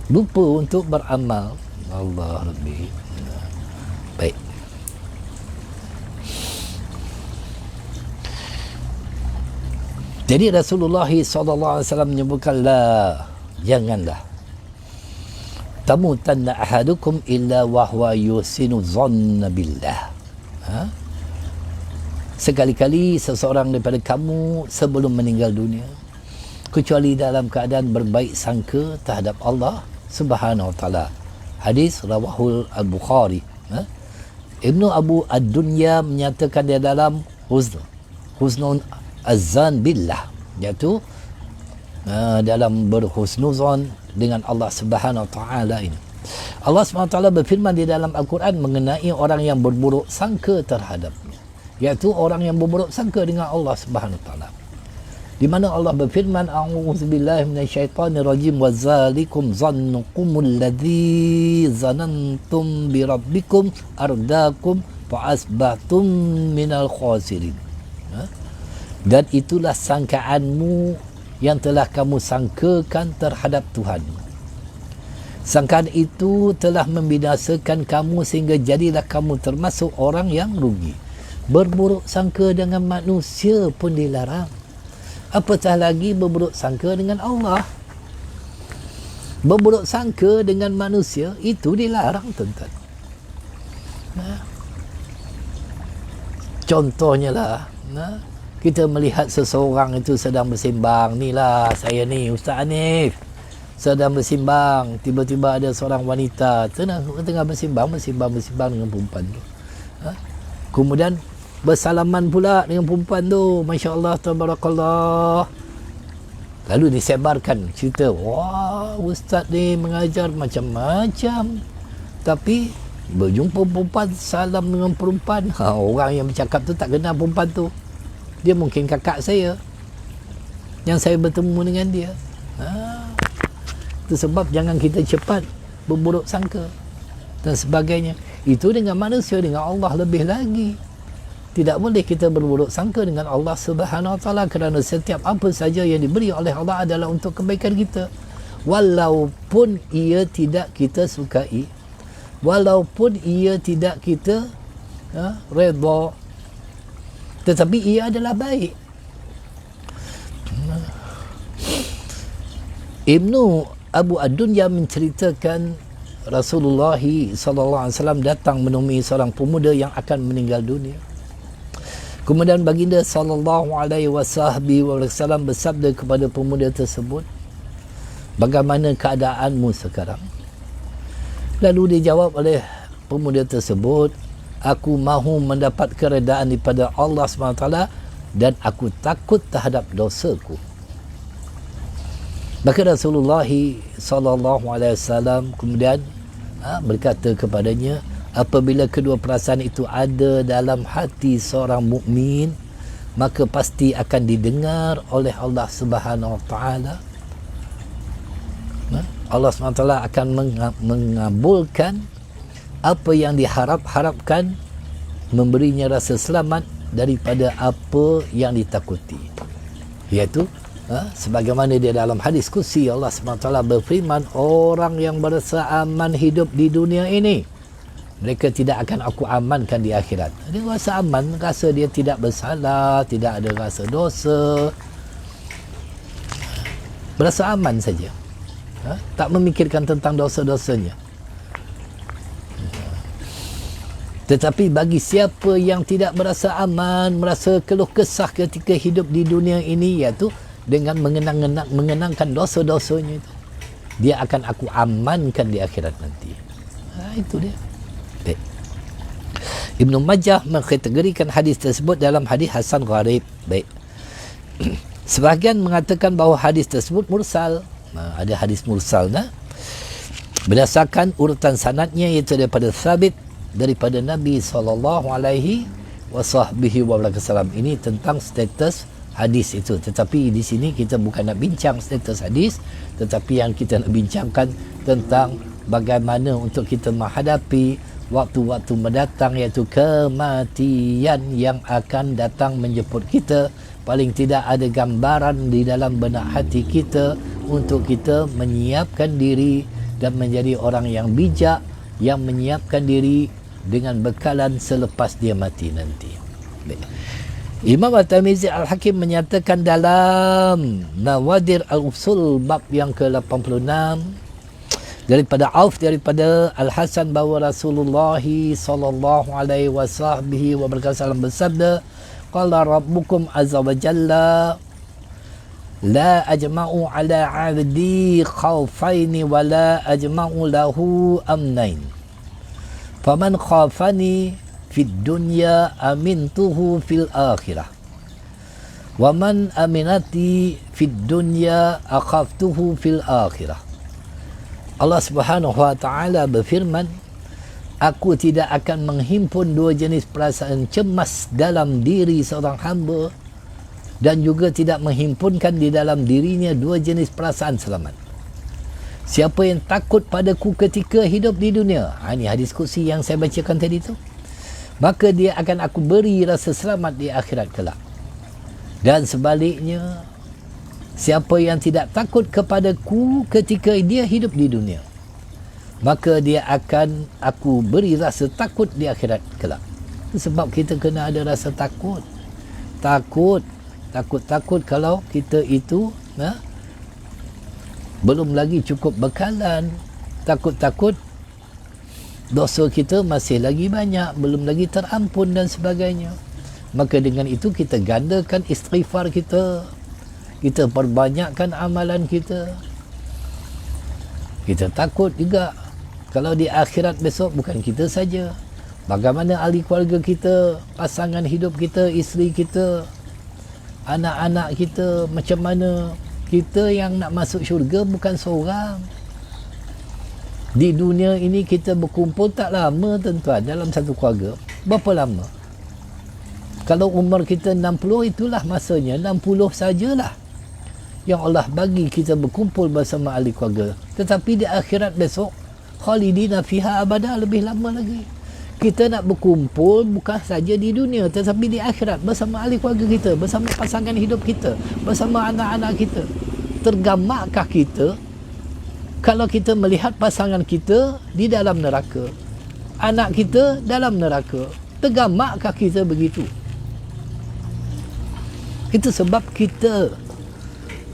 lupa untuk beramal. Allah Rabbi. Baik. Jadi Rasulullah SAW menyebutkan, janganlah tamutanna ahadukum illa wahwa yusinu dhanna billah. Sekali-kali seseorang daripada kamu sebelum meninggal dunia, kecuali dalam keadaan berbaik sangka terhadap Allah Subhanahu Wa Taala. Hadis rawahul Al-Bukhari. Ibnu Abu Ad-Dunya menyatakan dia dalam husnul azan billah, iaitu dalam berhusnuzon dengan Allah Subhanahu Wa Taala ini. Allah Subhanahu Wa Taala berfirman di dalam Al-Quran mengenai orang yang berburuk sangka terhadapnya, iaitu orang yang berburuk sangka dengan Allah Subhanahu Wa Taala, di mana Allah berfirman, a'udzubillahi minasyaitonirrajim, wa zalikum zannukumul ladzi zanantum bi rabbikum ardakum fa asbahtum minal khasirin. Dan itulah sangkaanmu yang telah kamu sangkakan terhadap Tuhanmu. Sangkaan itu telah membinasakan kamu sehingga jadilah kamu termasuk orang yang rugi. Berburuk sangka dengan manusia pun dilarang, apatah lagi berburuk sangka dengan Allah. Berburuk sangka dengan manusia itu dilarang, tuan-tuan. Contohnya lah, kita melihat seseorang itu sedang bersimbang. Ni lah saya ni, Ustaz Hanif, sedang bersimbang. Tiba-tiba ada seorang wanita tengah bersimbang dengan perempuan tu. Kemudian bersalaman pula dengan perempuan tu. Masya Allah, tabarakallah. Lalu disebarkan cerita, wah, Ustaz ni mengajar macam-macam, tapi berjumpa perempuan, salam dengan perempuan. Orang yang bercakap tu tak kenal perempuan tu. Dia mungkin kakak saya yang saya bertemu dengan dia. Itu sebab jangan kita cepat berburuk sangka dan sebagainya. Itu dengan manusia, dengan Allah lebih lagi. Tidak boleh kita berburuk sangka dengan Allah Subhanahu Wa Taala, kerana setiap apa saja yang diberi oleh Allah adalah untuk kebaikan kita. Walaupun ia tidak kita sukai, walaupun ia tidak kita redha, tetapi ia adalah baik. Ibnu Abu Ad-Dunya menceritakan Rasulullah SAW datang menemui seorang pemuda yang akan meninggal dunia. Kemudian baginda SAW bersabda kepada pemuda tersebut, bagaimana keadaanmu sekarang? Lalu dijawab oleh pemuda tersebut, aku mahu mendapat keredaan daripada Allah SWT dan aku takut terhadap dosaku. Maka Rasulullah SAW kemudian berkata kepadanya, apabila kedua perasaan itu ada dalam hati seorang mukmin, maka pasti akan didengar oleh Allah Subhanahu Wa Taala. Allah SWT akan mengabulkan apa yang diharapkan, memberinya rasa selamat daripada apa yang ditakuti. Iaitu sebagaimana dia dalam hadis kursi, Allah SWT berfirman, orang yang berasa aman hidup di dunia ini, mereka tidak akan aku amankan di akhirat. Dia rasa aman, rasa dia tidak bersalah, tidak ada rasa dosa, berasa aman saja, tak memikirkan tentang dosa-dosanya. Tetapi bagi siapa yang tidak merasa aman, merasa keluh kesah ketika hidup di dunia ini, iaitu dengan mengenangkan dosa-dosanya itu, dia akan aku amankan di akhirat nanti. Itu dia. Baik. Ibnu Majah mengkategorikan hadis tersebut dalam hadis hasan gharib. Baik. Sebahagian mengatakan bahawa hadis tersebut mursal. Ada hadis mursal berdasarkan urutan sanadnya, iaitu daripada Thabit daripada Nabi SAW. Ini tentang status hadis itu. Tetapi di sini kita bukan nak bincang status hadis, tetapi yang kita nak bincangkan tentang bagaimana untuk kita menghadapi waktu-waktu mendatang, iaitu kematian yang akan datang menjemput kita. Paling tidak ada gambaran di dalam benak hati kita untuk kita menyiapkan diri dan menjadi orang yang bijak, yang menyiapkan diri dengan bekalan selepas dia mati nanti. Baik. Imam At-Tirmizi Al-Hakim menyatakan dalam Nawadir Al-Usul bab yang ke-86 daripada Auf daripada Al-Hasan bahawa Rasulullah sallallahu alaihi wasallam bersabda, qala rabbukum azza wa jalla la ajma'u ala 'abdi khawfaini wa la ajma'u lahu amnain, faman khafani fid dunya amintuhu fil akhirah, wa man aminati fid dunya akhaftuhu fil akhirah. Allah Subhanahu Wa Taala berfirman, aku tidak akan menghimpun dua jenis perasaan cemas dalam diri seorang hamba, dan juga tidak menghimpunkan di dalam dirinya dua jenis perasaan selamat. Siapa yang takut padaku ketika hidup di dunia, ini hadis kursi yang saya bacakan tadi tu, maka dia akan aku beri rasa selamat di akhirat kelak. Dan sebaliknya, siapa yang tidak takut kepadaku ketika dia hidup di dunia, maka dia akan aku beri rasa takut di akhirat kelak. Sebab kita kena ada rasa takut. Takut kalau kita itu belum lagi cukup bekalan. Takut dosa kita masih lagi banyak, belum lagi terampun dan sebagainya. Maka dengan itu kita gandakan istighfar kita, kita perbanyakkan amalan kita. Kita takut juga kalau di akhirat besok bukan kita saja, bagaimana ahli keluarga kita, pasangan hidup kita, isteri kita, anak-anak kita, macam mana. Kita yang nak masuk syurga bukan seorang. Di dunia ini kita berkumpul tak lama tuan-tuan, dalam satu keluarga. Berapa lama? Kalau umur kita 60, itulah masanya, 60 sajalah yang Allah bagi kita berkumpul bersama ahli keluarga. Tetapi di akhirat besok, khalidina fiha abada, lebih lama lagi. Kita nak berkumpul bukan saja di dunia, tetapi di akhirat bersama ahli keluarga kita, bersama pasangan hidup kita, bersama anak-anak kita. Tergamakkah kita kalau kita melihat pasangan kita di dalam neraka, anak kita dalam neraka? Tergamakkah kita begitu? Itu sebab kita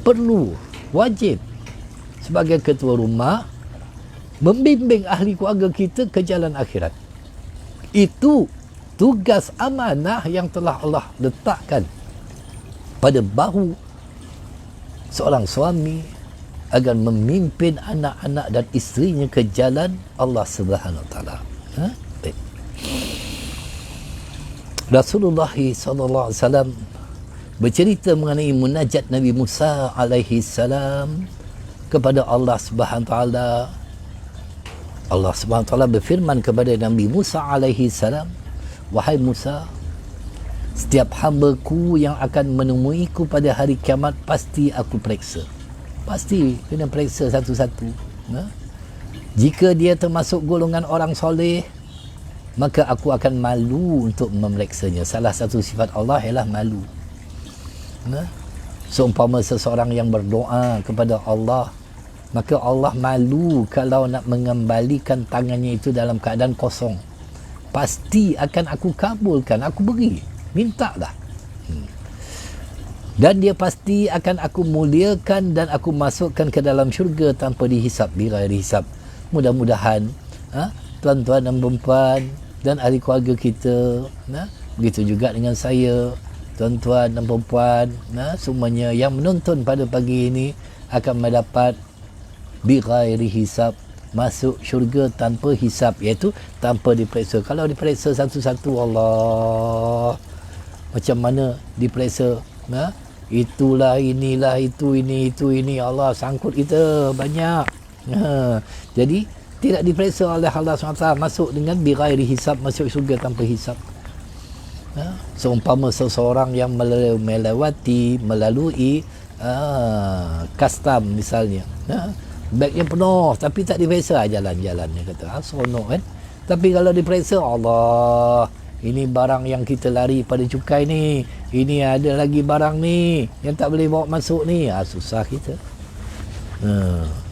perlu, wajib sebagai ketua rumah membimbing ahli keluarga kita ke jalan akhirat. Itu tugas amanah yang telah Allah letakkan pada bahu seorang suami agar memimpin anak-anak dan isterinya ke jalan Allah Subhanahu Wa Taala. Rasulullah sallallahu alaihi wasallam bercerita mengenai munajat Nabi Musa alaihi salam kepada Allah Subhanahu Wa Taala. Allah Subhanahu Wa Taala berfirman kepada Nabi Musa alaihi salam, wahai Musa, setiap hamba-Ku yang akan menemuiku pada hari kiamat pasti aku periksa. Pasti kena periksa satu-satu. Jika dia termasuk golongan orang soleh, maka aku akan malu untuk memeriksanya. Salah satu sifat Allah ialah malu. Seumpama seseorang yang berdoa kepada Allah, maka Allah malu kalau nak mengembalikan tangannya itu dalam keadaan kosong. Pasti akan aku kabulkan, aku beri, mintalah. Dan dia pasti akan aku muliakan dan aku masukkan ke dalam syurga tanpa dihisap, bighairi hisap. Mudah-mudahan tuan-tuan dan puan dan ahli keluarga kita, begitu juga dengan saya, tuan-tuan dan puan, semuanya yang menonton pada pagi ini akan mendapat bighairi hisab, masuk syurga tanpa hisab, iaitu tanpa diperiksa. Kalau diperiksa satu-satu, Allah, macam mana diperiksa? Itulah, inilah, itu, ini, Allah sangkut kita banyak. Jadi tidak diperiksa oleh Allah SWT, masuk dengan bighairi hisab, masuk syurga tanpa hisab. Seumpama seseorang yang melalui custom misalnya, bagnya penuh tapi tak diperiksa, jalan-jalannya kata seronok kan. Tapi kalau diperiksa, Allah, ini barang yang kita lari pada cukai ni, ini ada lagi barang ni yang tak boleh bawa masuk ni, susah kita.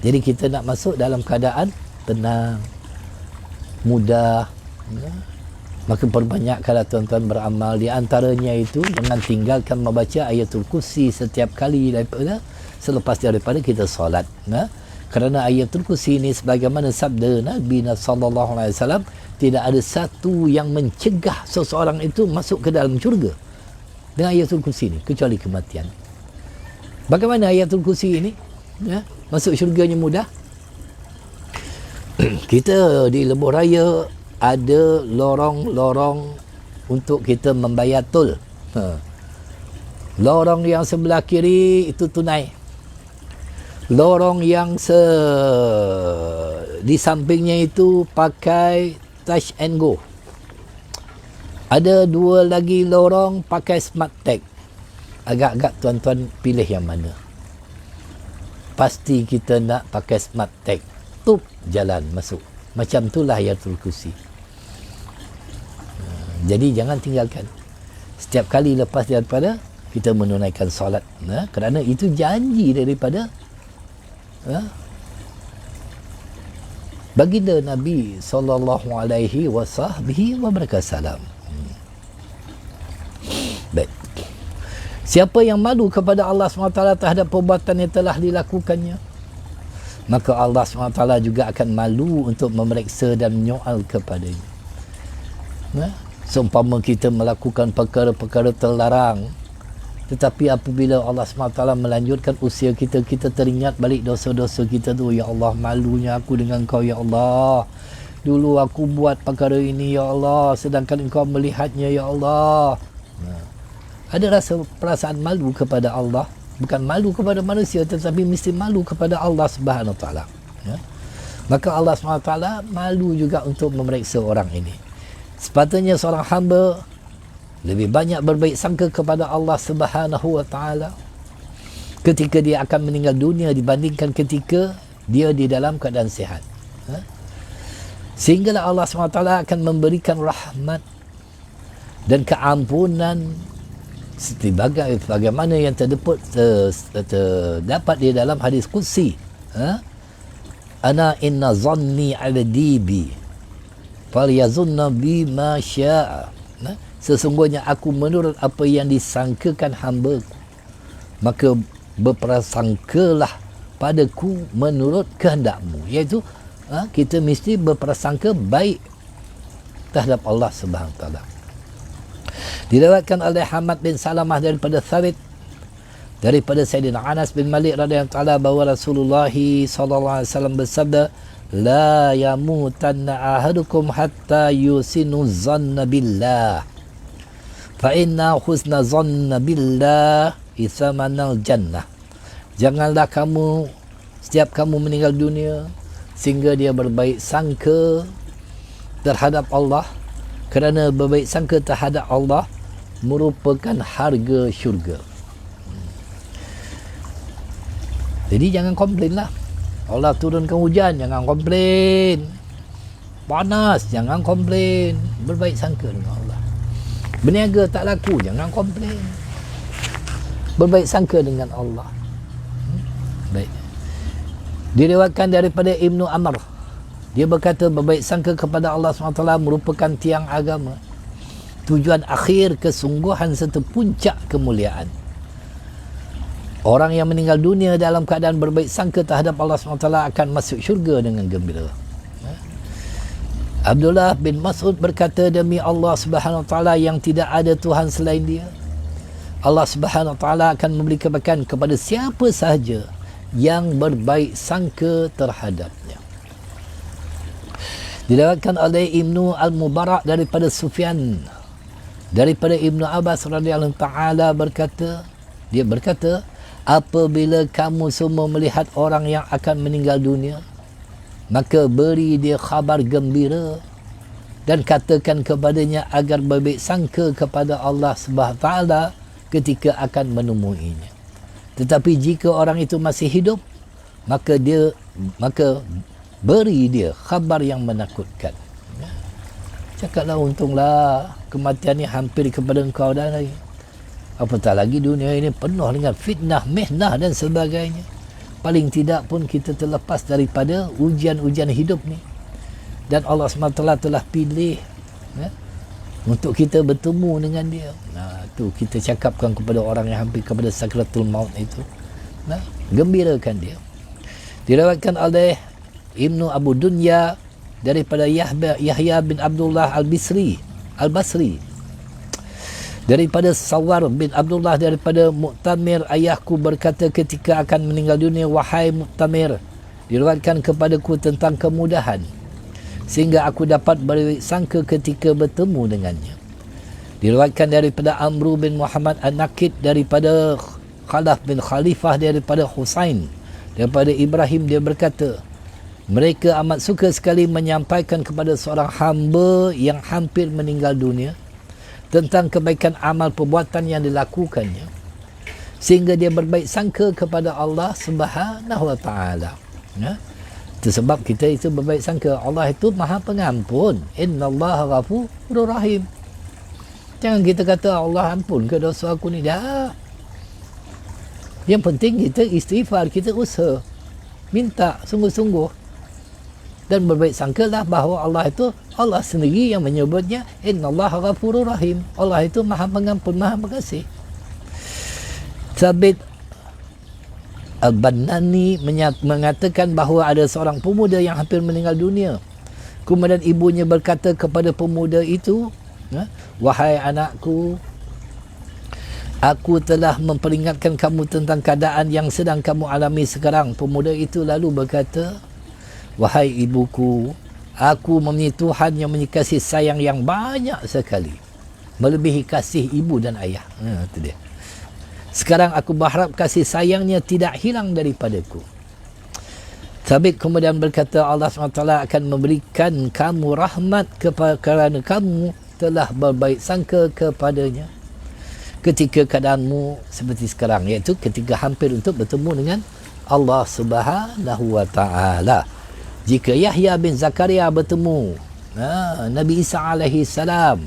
Jadi kita nak masuk dalam keadaan tenang, mudah. Maka perbanyakkanlah tuan-tuan beramal. Di antaranya itu, jangan tinggalkan membaca ayatul kursi setiap kali selepas daripada kita solat. Kerana ayatul kursi ini sebagaimana sabda Nabi sallallahu alaihi wasallam, tidak ada satu yang mencegah seseorang itu masuk ke dalam syurga dengan ayatul kursi ini kecuali kematian. Bagaimana ayatul kursi ini masuk syurganya mudah? Kita di lebuh raya ada lorong-lorong untuk kita membayar tol. Lorong yang sebelah kiri itu tunai. Lorong yang di sampingnya itu pakai touch and go. Ada dua lagi lorong pakai smart tag. Agak-agak tuan-tuan pilih yang mana? Pasti kita nak pakai smart tag. Tup, jalan masuk. Macam itulah ayatul kursi. Jadi jangan tinggalkan. Setiap kali lepas daripada kita menunaikan solat, kerana itu janji daripada baginda Nabi sallallahu alaihi wasallam. Siapa yang malu kepada Allah SWT terhadap perbuatan yang telah dilakukannya, maka Allah SWT juga akan malu untuk memeriksa dan menyoal kepadanya. Seumpama kita melakukan perkara-perkara terlarang, tetapi apabila Allah SWT melanjutkan usia kita, kita teringat balik dosa-dosa kita tu. Ya Allah, malunya aku dengan kau ya Allah. Dulu aku buat perkara ini ya Allah, sedangkan engkau melihatnya ya Allah. Ada rasa perasaan malu kepada Allah. Bukan malu kepada manusia, tetapi mesti malu kepada Allah Subhanahu Wa Taala. Maka Allah SWT malu juga untuk memeriksa orang ini. Sepatutnya seorang hamba lebih banyak berbaik sangka kepada Allah Subhanahu Wa Taala ketika dia akan meninggal dunia dibandingkan ketika dia di dalam keadaan sihat. Sehinggalah Allah SWT akan memberikan rahmat dan keampunan seperti bagaimana yang terdapat di dalam hadis qudsi. Ana inna zanni ala dibi falyazunna bi ma syaa. Sesungguhnya aku menurut apa yang disangkakan hamba-Ku, maka berprasangkalah padaku menurut kehendak-Mu. Iaitu kita mesti berprasangka baik terhadap Allah Subhanahu Wa Taala. Diriwayatkan oleh Hamad bin Salamah daripada Thabit daripada Sayyidina Anas bin Malik radhiyallahu ta'ala bahawa Rasulullah sallallahu alaihi wasallam bersabda, la yamutanna ahadukum hatta yusinu zanna billah fa inna husna zanna billah ithamanal jannah. Janganlah kamu setiap kamu meninggal dunia sehingga dia berbaik sangka terhadap Allah, kerana berbaik sangka terhadap Allah merupakan harga syurga. Jadi jangan komplain lah. Allah turunkan hujan, jangan komplain. Panas, jangan komplain. Berbaik sangka dengan Allah. Berniaga tak laku, jangan komplain. Berbaik sangka dengan Allah. Baik. Diriwayatkan daripada Ibnu Amr, dia berkata berbaik sangka kepada Allah SWT merupakan tiang agama, tujuan akhir kesungguhan serta puncak kemuliaan. Orang yang meninggal dunia dalam keadaan berbaik sangka terhadap Allah SWT akan masuk syurga dengan gembira. Abdullah bin Mas'ud berkata, demi Allah Subhanahu Wa Taala yang tidak ada Tuhan selain Dia, Allah Subhanahu Wa Taala akan memberi kebaikan kepada siapa sahaja yang berbaik sangka terhadapnya. Diriwayatkan oleh Ibnu Al-Mubarak daripada Sufyan daripada Ibnu Abbas radhiyallahu ta'ala berkata, dia berkata, apabila kamu semua melihat orang yang akan meninggal dunia, maka beri dia khabar gembira dan katakan kepadanya agar berbaik sangka kepada Allah Subhanahu Wa Taala ketika akan menemuinya. Tetapi jika orang itu masih hidup, maka beri dia khabar yang menakutkan. Cakaplah, untunglah kematian ni hampir kepada engkau dah lagi. Apatah lagi dunia ini penuh dengan fitnah, mihnah dan sebagainya. Paling tidak pun kita terlepas daripada ujian-ujian hidup ni. Dan Allah SWT telah pilih untuk kita bertemu dengan Dia. Tu kita cakapkan kepada orang yang hampir kepada sakratul maut itu. Gembirakan dia. Diriwayatkan oleh Ibnu Abu Dunya daripada Yahya bin Abdullah Al-Basri daripada Sawar bin Abdullah daripada Mu'tamir, ayahku berkata ketika akan meninggal dunia, wahai Mu'tamir, diriwayatkan kepadaku tentang kemudahan sehingga aku dapat bersangka ketika bertemu dengannya. Diriwayatkan daripada Amru bin Muhammad An-Nakid daripada Khalaf bin Khalifah daripada Husain daripada Ibrahim, dia berkata, mereka amat suka sekali menyampaikan kepada seorang hamba yang hampir meninggal dunia tentang kebaikan amal perbuatan yang dilakukannya sehingga dia berbaik sangka kepada Allah Subhanahu Wa Taala. Itu sebab kita itu berbaik sangka Allah itu Maha Pengampun. Innallaha ghafurur rahim. Jangan kita kata Allah ampun ke dosa aku ni. Dah. Yang penting kita istighfar, kita usaha, minta sungguh-sungguh. Dan berbaik sangkalah bahawa Allah itu, Allah sendiri yang menyebutnya Innallaha ghafurur rahim. Allah itu Maha Pengampun, Maha Pengasih. Thabit Al-Banani mengatakan bahawa ada seorang pemuda yang hampir meninggal dunia. Kemudian ibunya berkata kepada pemuda itu, wahai anakku, aku telah memperingatkan kamu tentang keadaan yang sedang kamu alami sekarang. Pemuda itu lalu berkata, wahai ibuku, aku mempunyai Tuhan yang mempunyai kasih sayang yang banyak sekali, melebihi kasih ibu dan ayah. Itu dia. Sekarang aku berharap kasih sayangnya tidak hilang daripadaku. Thabit kemudian berkata, Allah SWT akan memberikan kamu rahmat kerana kamu telah berbaik sangka kepadanya ketika keadaanmu seperti sekarang, iaitu ketika hampir untuk bertemu dengan Allah Subhanahu wa taala. Jika Yahya bin Zakaria bertemu Nabi Isa alaihi salam,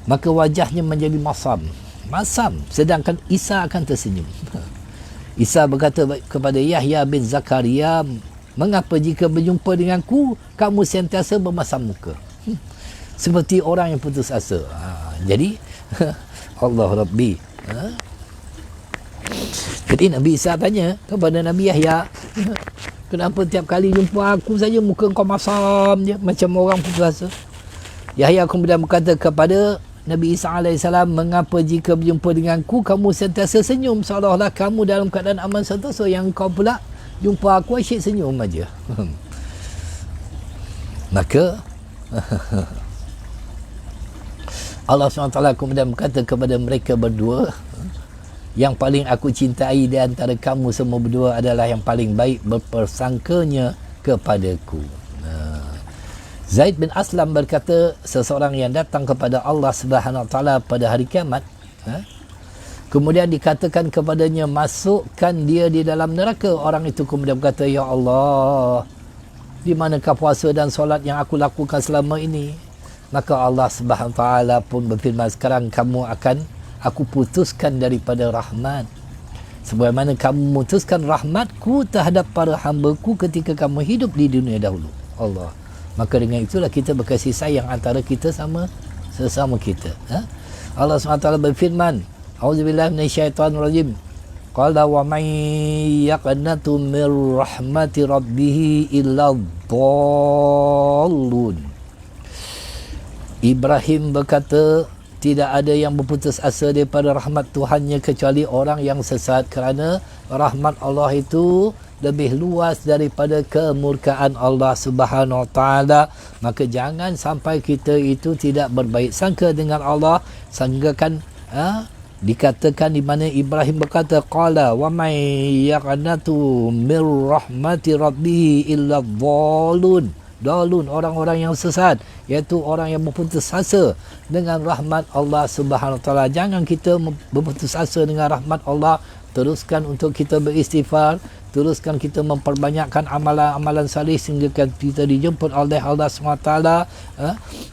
maka wajahnya menjadi masam, sedangkan Isa akan tersenyum. Isa berkata kepada Yahya bin Zakaria, mengapa jika berjumpa denganku kamu sentiasa bermasam muka, seperti orang yang putus asa. Jadi Allah Rabbi. Jadi Nabi Isa tanya kepada Nabi Yahya, kenapa tiap kali jumpa aku saja muka kau masam je macam orang putus asa? Yahya kemudian berkata kepada Nabi Isa AS, mengapa jika berjumpa denganku kamu sentiasa senyum, seolah-olah kamu dalam keadaan aman sentosa, yang kau pula jumpa aku asyik senyum aja. Maka Allah SWT kemudian berkata kepada mereka berdua, yang paling aku cintai di antara kamu semua berdua adalah yang paling baik berpersangkanya kepadaku. Zaid bin Aslam berkata, seseorang yang datang kepada Allah Subhanahu Wa Taala pada hari kiamat, kemudian dikatakan kepadanya, masukkan dia di dalam neraka. Orang itu kemudian berkata, ya Allah, di manakah puasa dan solat yang aku lakukan selama ini? Maka Allah Subhanahu Wa Taala pun berfirman, sekarang aku putuskan daripada rahmat, sebagaimana kamu memutuskan rahmatku terhadap para hamba-Ku ketika kamu hidup di dunia dahulu. Allah. Maka dengan itulah kita berkasih sayang antara kita sama sesama kita. Allah SWT berfirman, A'udzubillahi minasyaitonirrajim. Qala wa may yaqnatu mir rahmati rabbih illa dhallun. Ibrahim berkata, tidak ada yang berputus asa daripada rahmat Tuhannya kecuali orang yang sesat, kerana rahmat Allah itu lebih luas daripada kemurkaan Allah Subhanahu Wa Taala. Maka jangan sampai kita itu tidak berbaik sangka dengan Allah, sehinggakan dikatakan di mana Ibrahim berkata, qala wa may yaqnatu mir rahmati rabbih illa dalun, orang-orang yang sesat, iaitu orang yang berputus asa dengan rahmat Allah Subhanahu Wa Taala. Jangan kita berputus asa dengan rahmat Allah. Teruskan untuk kita beristighfar, teruskan kita memperbanyakkan amalan-amalan salih sehingga kita dijemput oleh Allah SWT,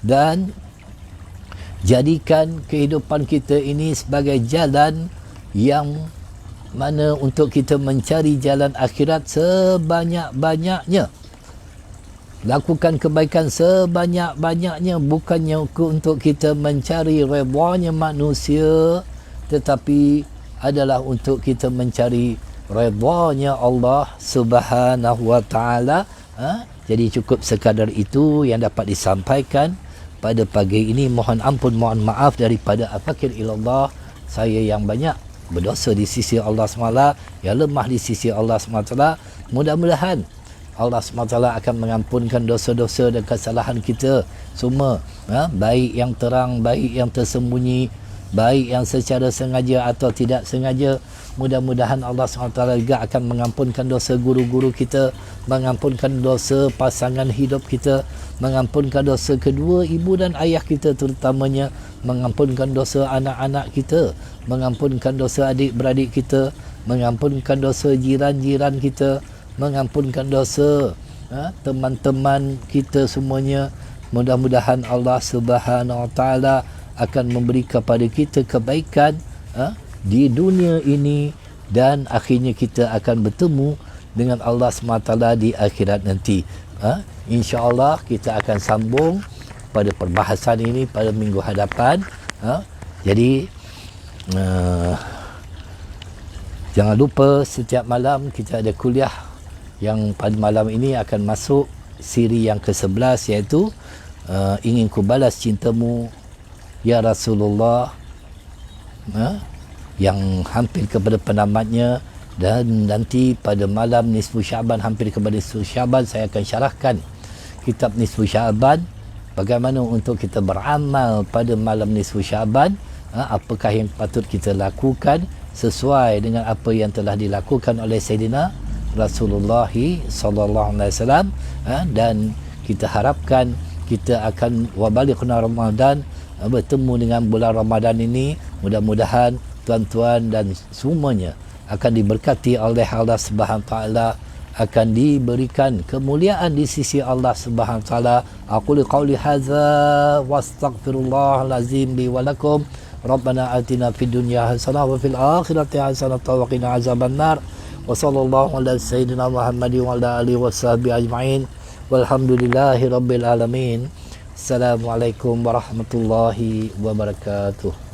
dan jadikan kehidupan kita ini sebagai jalan yang mana untuk kita mencari jalan akhirat sebanyak-banyaknya. Lakukan kebaikan sebanyak-banyaknya, bukannya untuk kita mencari redha-Nya manusia, tetapi adalah untuk kita mencari redha-Nya Allah Subhanahu Wa Taala. Jadi cukup sekadar itu yang dapat disampaikan pada pagi ini. Mohon ampun, mohon maaf daripada afakir ilallah, saya yang banyak berdosa di sisi Allah SWT, yang lemah di sisi Allah SWT. Mudah-mudahan Allah SWT akan mengampunkan dosa-dosa dan kesalahan kita semua, baik yang terang, baik yang tersembunyi, baik yang secara sengaja atau tidak sengaja. Mudah-mudahan Allah SWT juga akan mengampunkan dosa guru-guru kita, mengampunkan dosa pasangan hidup kita, mengampunkan dosa kedua ibu dan ayah kita terutamanya, mengampunkan dosa anak-anak kita, mengampunkan dosa adik-beradik kita, mengampunkan dosa jiran-jiran kita, mengampunkan dosa teman-teman kita semuanya. Mudah-mudahan Allah Subhanahu Wa Taala akan memberi kepada kita kebaikan di dunia ini, dan akhirnya kita akan bertemu dengan Allah SWT di akhirat nanti. InsyaAllah kita akan sambung pada perbahasan ini pada minggu hadapan. Jadi Jangan lupa setiap malam kita ada kuliah yang pada malam ini akan masuk siri yang ke-11, iaitu ingin ku balas cintamu ya Rasulullah, yang hampir kepada penamatnya. Dan nanti pada malam nisfu Syaban, hampir kepada nisfu Syaban, saya akan syarahkan kitab nisfu Syaban, bagaimana untuk kita beramal pada malam nisfu Syaban, apakah yang patut kita lakukan sesuai dengan apa yang telah dilakukan oleh Sayyidina Rasulullah sallallahu alaihi wasallam, dan kita harapkan kita akan wabalighna Ramadan, bertemu dengan bulan Ramadan ini. Mudah-mudahan tuan-tuan dan semuanya akan diberkati oleh Allah Subhanahu taala, akan diberikan kemuliaan di sisi Allah Subhanahu taala. Aqulu qauli hadza wastaghfirullahal azim li wa lakum. Rabbana atina fid dunya hasanah wa fil akhirati hasanah wa qina azabannar. Wa sallallahu ala sayyidina Muhammadin wa ala alihi washabbihi ajma'in. Walhamdulillahi rabbil alamin. Assalamualaikum warahmatullahi wabarakatuh.